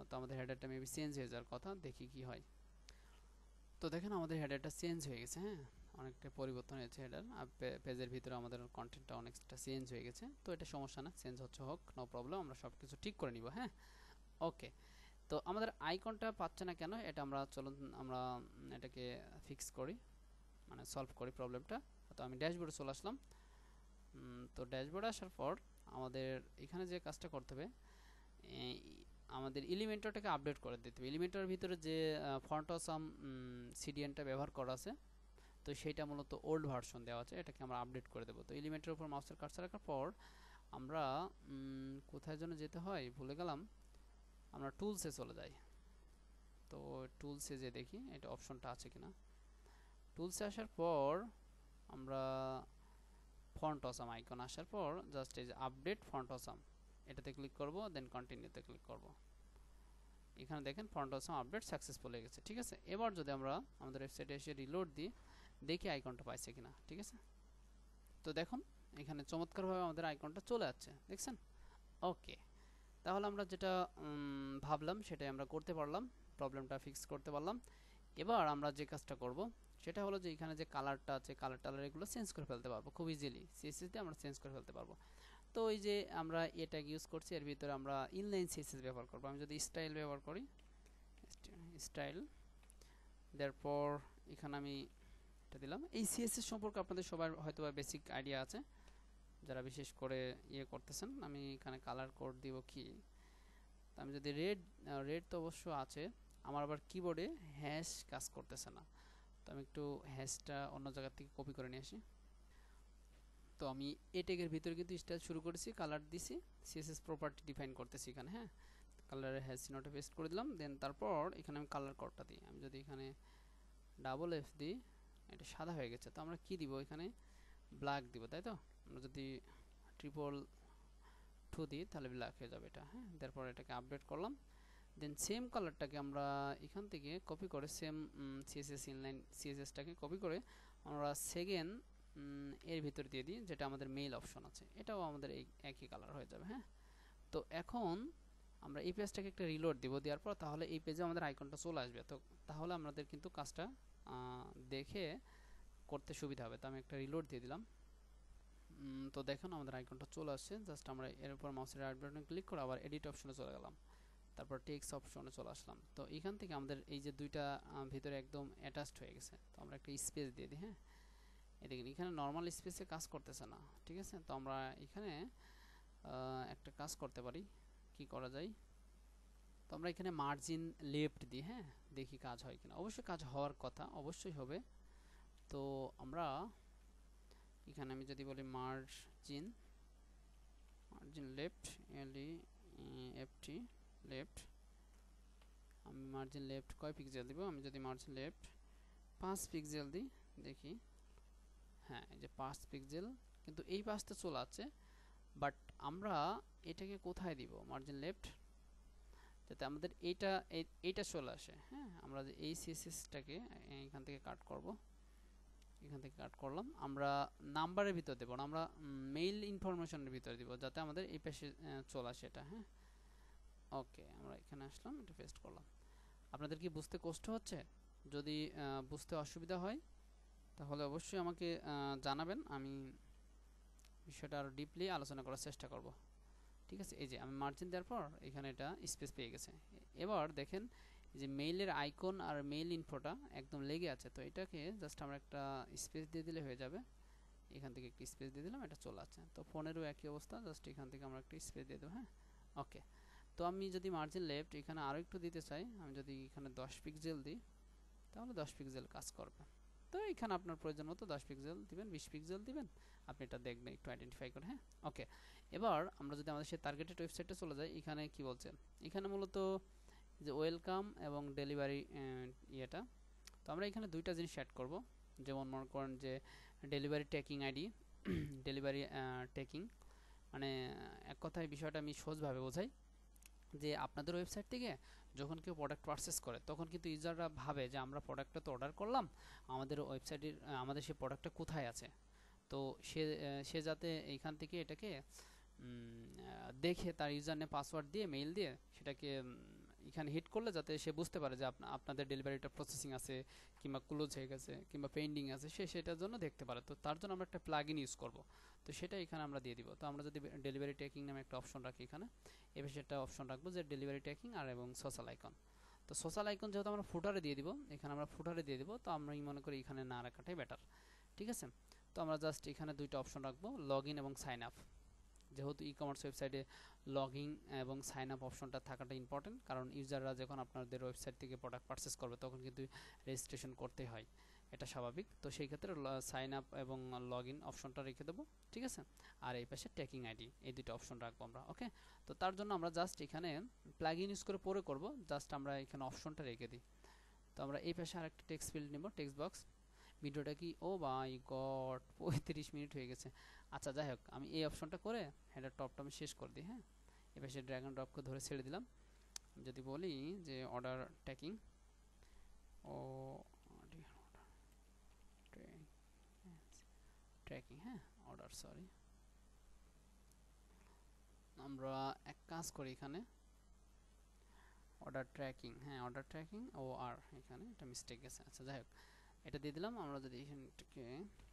তো আমাদের হেডারটা মেবি চেঞ্জ হয়ে যাওয়ার কথা, দেখি কি হয়। তো দেখেন আমাদের হেডারটা চেঞ্জ হয়ে গেছে, হ্যাঁ অনেকটা পরিবর্তন হয়েছে হেডার, আর পেজের ভিতরে আমাদের কন্টেন্টটা অনেকটা চেঞ্জ হয়ে গেছে। তো এটা সমস্যা না, চেঞ্জ হচ্ছে হোক, নো প্রবলেম, আমরা সব কিছু ঠিক করে নিব। হ্যাঁ ওকে। তো আমাদের আইকনটা পাচ্ছে না কেন, এটা আমরা চলুন আমরা এটাকে ফিক্স করি, মানে সলভ করি প্রবলেমটা। তো আমি ড্যাশবোর্ডে চলে আসলাম। তো ড্যাশবোর্ডে আসার পর আমাদের এখানে যে কাজটা করতে হবে, আমাদের এলিমেন্টরটাকে আপডেট করে দিতে হবে। এলিমেন্টরের ভিতরে যে ফন্ট অসাম সিডিএনটা ব্যবহার করা আছে, তো সেইটা মূলত ওল্ড ভার্সন দেওয়া আছে, এটাকে আমরা আপডেট করে দেবো। তো এলিমেন্টের উপর মাউসের কার্সার রাখার পর আমরা কোথায় যেন যেতে হয় ভুলে গেলাম, আমরা টুলসে চলে যাই। তো টুলসে যে দেখি এটা অপশনটা আছে কিনা। টুলসে আসার পর আমরা ফন্ট অসাম আইকন আসার পর জাস্ট এই যে আপডেট ফন্ট অসাম এটাতে ক্লিক করব, দেন কন্টিনিউতে ক্লিক করব। এখানে দেখেন ফন্ট অসাম আপডেট সাকসেসফুল হয়ে গেছে। ঠিক আছে, এবার যদি আমরা আমাদের ওয়েবসাইটে এসে রিলোড দিই, দেখি আইকনটা পাইছে কিনা। ঠিক আছে, তো দেখুন এখানে চমৎকারভাবে আমাদের আইকনটা চলে যাচ্ছে, দেখছেন। ওকে, তাহলে আমরা যেটা ভাবলাম সেটাই আমরা করতে পারলাম, প্রবলেমটা ফিক্স করতে পারলাম। এবার আমরা যে কাজটা করব সেটা হলো যে এখানে যে কালারটা আছে, কালার টালার এগুলো চেঞ্জ করে ফেলতে পারবো খুব ইজিলি, সিএসএস দিয়ে আমরা চেঞ্জ করে ফেলতে পারবো। তো এই যে আমরা এটা ইউজ করছি, এর ভিতরে আমরা ইনলাইন সিএসএস ব্যবহার করবো। আমি যদি স্টাইল ব্যবহার করি, স্টাইল দেওয়ার পর এখানে আমি এটা দিলাম। এই সিএসএস সম্পর্কে আপনাদের সবার হয়তো বেসিক আইডিয়া আছে, যারা বিশেষ করে ইয়ে করতেছেন। আমি এখানে কালার কোড দিব কি, আমি যদি রেড তো অবশ্য আছে, আমার আবার কিবোর্ডে হ্যাশ কাজ করতেছে না। তো আমি একটু হ্যাশটা অন্য জায়গা থেকে কপি করে নিয়ে আসি। তো আমি এ ট্যাগের ভিতরে কিন্তু স্টাইল শুরু করেছি, কালার দিছি, সিএসএস প্রপার্টি ডিফাইন করতেছি এখানে। হ্যাঁ, কালারের হ্যাশ চিহ্নটা পেস্ট করে দিলাম, দেন তারপর এখানে আমি কালার কোডটা দিই। আমি যদি এখানে ডাবল এফ দিই, এটা সাদা হয়ে গেছে, তো আমরা কি দিব এখানে, ব্ল্যাক দিব, তাই তো। আমরা যদি ট্রিপল 2 দিই তাহলে ব্ল্যাক হয়ে যাবে এটা। হ্যাঁ, তারপর এটাকে আপডেট করলাম, দেন সেম কালারটাকে আমরা এখান থেকে কপি করে, সেম সিএসএস ইনলাইন সিএসএসটাকে কপি করে আমরা সেকেন্ড এর ভিতর দিয়ে দিই, যেটা আমাদের মেইল অপশন আছে, এটাও আমাদের এই একই কালার হয়ে যাবে। হ্যাঁ, তো এখন আমরা এই পেজটাকে একটা রিলোড দিব, দেওয়ার পর তাহলে এই পেজে আমাদের আইকনটা চলে আসবে। তো তাহলে আমাদের কিন্তু কাজটা দেখে করতে সুবিধা হবে। তো আমি একটা রিলোড দিয়ে দিলাম। তো দেখুন আমাদের আইকনটা চলে আসছে। জাস্ট আমরা এর উপর মাউসের রাইট বাটনে ক্লিক করে আবার এডিট অপশনে চলে গেলাম, তারপর টেক্সট অপশনে চলে আসলাম। তো এখান থেকে আমাদের এই যে দুইটা ভিতরে একদম অ্যাটাচড হয়ে গেছে, তো আমরা একটা স্পেস দিয়ে দিই। হ্যাঁ, এদিকে এখানে নর্মাল স্পেসে কাজ করতেছে না, ঠিক আছে। তো আমরা এখানে একটা কাজ করতে পারি, কি করা যায়, তো আমরা এখানে মার্জিন লেফট দিই। হ্যাঁ, দেখি কাজ হয় কিনা, অবশ্যই কাজ হওয়ার কথা, অবশ্যই হবে। তো আমরা এখানে আমি যদি বলি মার্জিন লেফট, এলইএফটি লেফট, আমি মার্জিন লেফট কয় পিক্সেল দিব, আমি যদি মার্জিন লেফট 5 পিক্সেল দিই, দেখি হ্যাঁ এই যে 5 পিক্সেল, কিন্তু এই পাশটা চলে আছে। বাট আমরা এটাকে কোথায় দিব, মার্জিন লেফট, যাতে আমাদের এইটা চলে আসে। হ্যাঁ, আমরা যে এই সিএসএসটাকে এখান থেকে কাট করব, এখান থেকে কাট করলাম, আমরা নাম্বারের ভিতর দেবো না, আমরা মেইল ইনফরমেশনের ভিতরে দিব, যাতে আমাদের এই পাশে চলে আসে এটা। হ্যাঁ, ওকে, আমরা এখানে আসলাম, এটা পেস্ট করলাম। আপনাদের কি বুঝতে কষ্ট হচ্ছে? যদি বুঝতে অসুবিধা হয় তাহলে অবশ্যই আমাকে জানাবেন, আমি বিষয়টা আরও ডিপলি আলোচনা করার চেষ্টা করব। ঠিক আছে, এই যে আমি মার্জিন দেওয়ার পর এখানে এটা স্পেস পেয়ে গেছে। এবার দেখেন যে মেইলের আইকন আর মেইল ইনফোটা একদম লেগে আছে, তো এটাকে জাস্ট আমরা একটা স্পেস দিয়ে দিলে হয়ে যাবে। এখান থেকে একটি স্পেস দিয়ে দিলাম, এটা চলে আসছে। তো ফোনেরও একই অবস্থা, জাস্ট এখান থেকে আমরা একটা স্পেস দিয়ে দেবো। হ্যাঁ, ওকে। তো আমি যদি মার্জিন লেফট এখানে আরও একটু দিতে চাই, আমি যদি এখানে 10 পিক্সেল দিই তাহলে 10 পিক্সেল কাজ করবে। তো এখানে আপনার প্রয়োজন মতো 10 পিক্সেল দিবেন, 20 পিক্সেল দিবেন, আপনি এটা দেখবেন একটু আইডেন্টিফাই করে। হ্যাঁ, ওকে। এবার আমরা যদি আমাদের সেই টার্গেটেড ওয়েবসাইটে চলে যাই, এখানে কি বলছে, এখানে মূলত যে ওয়েলকাম এবং ডেলিভারি ইয়েটা, তো আমরা এখানে দুইটা জিনিস অ্যাড করব। যেমন মনে করেন যে delivery tracking ID, delivery tracking, মানে এক কথায় বিষয়টা আমি সহজভাবে বোঝাই, যে আপনাদের ওয়েবসাইট থেকে যখন কেউ প্রোডাক্ট পারচেস করে তখন কিন্তু ইউজাররা ভাবে যে আমরা প্রোডাক্টটা তো অর্ডার করলাম, আমাদের ওয়েবসাইটের আমাদের সেই প্রোডাক্টটা কোথায় আছে। তো সে যাতে এইখান থেকে এটাকে দেখে তার ইউজার নেম পাসওয়ার্ড দিয়ে মেইল দিয়ে সেটাকে এখানে হিট করলে যাতে সে বুঝতে পারে যে আপনাদের ডেলিভারিটা প্রসেসিং আছে কিংবা ক্লোজ হয়ে গেছে কিংবা পেন্ডিং আছে, সে সেটার জন্য দেখতে পারে। তো তার জন্য আমরা একটা প্লাগইন ইউজ করব। তো সেটা এখানে আমরা দিয়ে দিব। তো আমরা যদি ডেলিভারি ট্র্যাকিং নামে একটা অপশন রাখি এখানে, এ পাশে একটা অপশন রাখবো যে ডেলিভারি ট্র্যাকিং আর এবং সোশ্যাল আইকন। তো সোশ্যাল আইকন যেহেতু আমরা ফুটারে দিয়ে দিব, এখানে আমরা ফুটারে দিয়ে দিব, তো আমরা মনে করি এখানে না রাখাটাই বেটার। ঠিক আছে, তো আমরা জাস্ট এখানে দুইটা অপশন রাখবো, লগ ইন এবং সাইন আপ। যেহেতু ই কমার্স ওয়েবসাইটে লগ ইন এবং সাইন আপ অপশনটা থাকাটা ইম্পর্টেন্ট, কারণ ইউজাররা যখন আপনাদের ওয়েবসাইট থেকে প্রোডাক্ট পারচেস করবে তখন কিন্তু রেজিস্ট্রেশন করতে হয়, এটা স্বাভাবিক। তো সেই ক্ষেত্রে সাইন আপ এবং লগ ইন অপশনটা রেখে দেবো। ঠিক আছে, আর এই পাশে ট্র্যাকিং আইডি, এই দুটো অপশন রাখবো আমরা। ওকে, তো তার জন্য আমরা জাস্ট এখানে প্লাগ ইন ইউজ করে পরে করব, জাস্ট আমরা এখানে অপশনটা রেখে দিই। তো আমরা এই পাশে আরেকটা টেক্সট ফিল্ড নেব, টেক্সট বক্স। ভিডিওটা কি, ও মাই গড 35 মিনিট হয়ে গেছে। আচ্ছা যাই হোক, আমি এই অপশনটা করে হেডার টপটা আমি শেষ করে দিই। হ্যাঁ, এবার সে ড্র্যাগ অ্যান্ড ড্রপকে ধরে ছেড়ে দিলাম। যদি বলি যে অর্ডার ট্র্যাকিং ও ট্র্যাকিং, হ্যাঁ অর্ডার, সরি আমরা এক কাজ করি এখানে অর্ডার ট্র্যাকিং, হ্যাঁ অর্ডার ট্র্যাকিং ও আর এখানে একটা মিস্টেক গেছে। আচ্ছা যাই হোক, এটা দিয়ে দিলাম। আমরা যদি এখানটাকে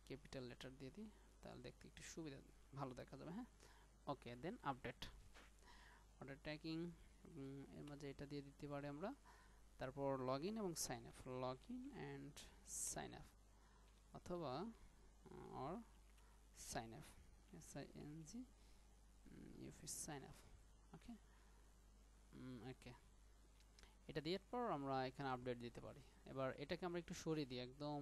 ক্যাপিটাল লেটার দিয়ে দিই তাহলে দেখতে একটু সুবিধা ভালো দেখা যাবে। হ্যাঁ, okay, then update order tracking, এর মাঝে এটা দিয়ে দিতে পারি আমরা। তারপর লগ ইন এবং sign up, log in and sign up, অথবা or sign up, SING UFS sign up. Okay, okay, এটা দেওয়ার পর আমরা এখানে আপডেট দিতে পারি। এবার এটাকে আমরা একটু সরিয়ে দিই, একদম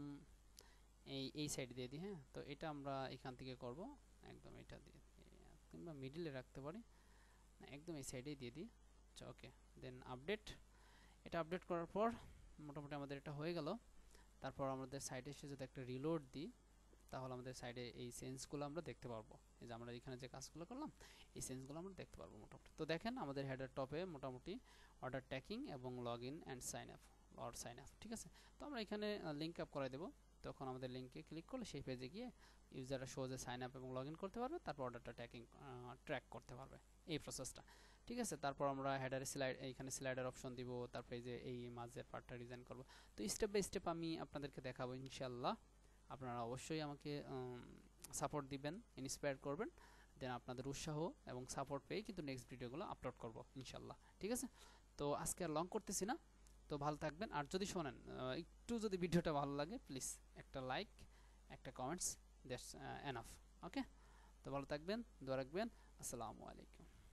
এই সাইড দিয়ে দিই। হ্যাঁ, তো এটা আমরা এখান থেকে করব, একদম এটা দিয়ে কিংবা মিডিলে রাখতে পারি, একদম এই সাইডেই দিয়ে দিই। আচ্ছা ওকে, দেন আপডেট। এটা আপডেট করার পর মোটামুটি আমাদের এটা হয়ে গেল। তারপর আমাদের সাইডে এসে যদি একটা রিলোড দিই তাহলে আমাদের সাইডে এই সেন্সগুলো আমরা দেখতে পারবো। এই যে আমরা এখানে যে কাজগুলো করলাম এই সেন্সগুলো আমরা দেখতে পারবো মোটামুটি। তো দেখেন আমাদের হেডার টপে মোটামুটি অর্ডার ট্র্যাকিং এবং log in and sign up or sign up. ঠিক আছে, তো আমরা এখানে লিঙ্ক আপ করে দেবো। তখন আমাদের লিঙ্কে ক্লিক করলে সেই পেজে গিয়ে ইউজাররা সহজে সাইন আপ এবং লগ ইন করতে পারবে, তারপর অর্ডারটা ট্র্যাক করতে পারবে, এই প্রসেসটা। ঠিক আছে, তারপর আমরা হেডারে এইখানে স্লাইডার অপশন দিব, তারপরে যে এই মাঝের পার্টটা ডিজাইন করব। তো স্টেপ বাই স্টেপ আমি আপনাদেরকে দেখাবো ইনশাল্লাহ। আপনারা অবশ্যই আমাকে সাপোর্ট দিবেন, ইন্সপায়ার করবেন, দেন আপনাদের উৎসাহ এবং সাপোর্ট পেয়ে কিন্তু নেক্সট ভিডিওগুলো আপলোড করব ইনশাল্লাহ। ঠিক আছে, তো আজকে আর লং করতেছি না, তো ভালো থাকবেন। আর যদি শোনেন একটু যদি ভিডিওটা ভালো লাগে প্লিজ একটা লাইক, একটা কমেন্টস, দ্যাটস এনাফ। ওকে, তো ভালো থাকবেন, দোয়া রাখবেন। আসসালামু আলাইকুম।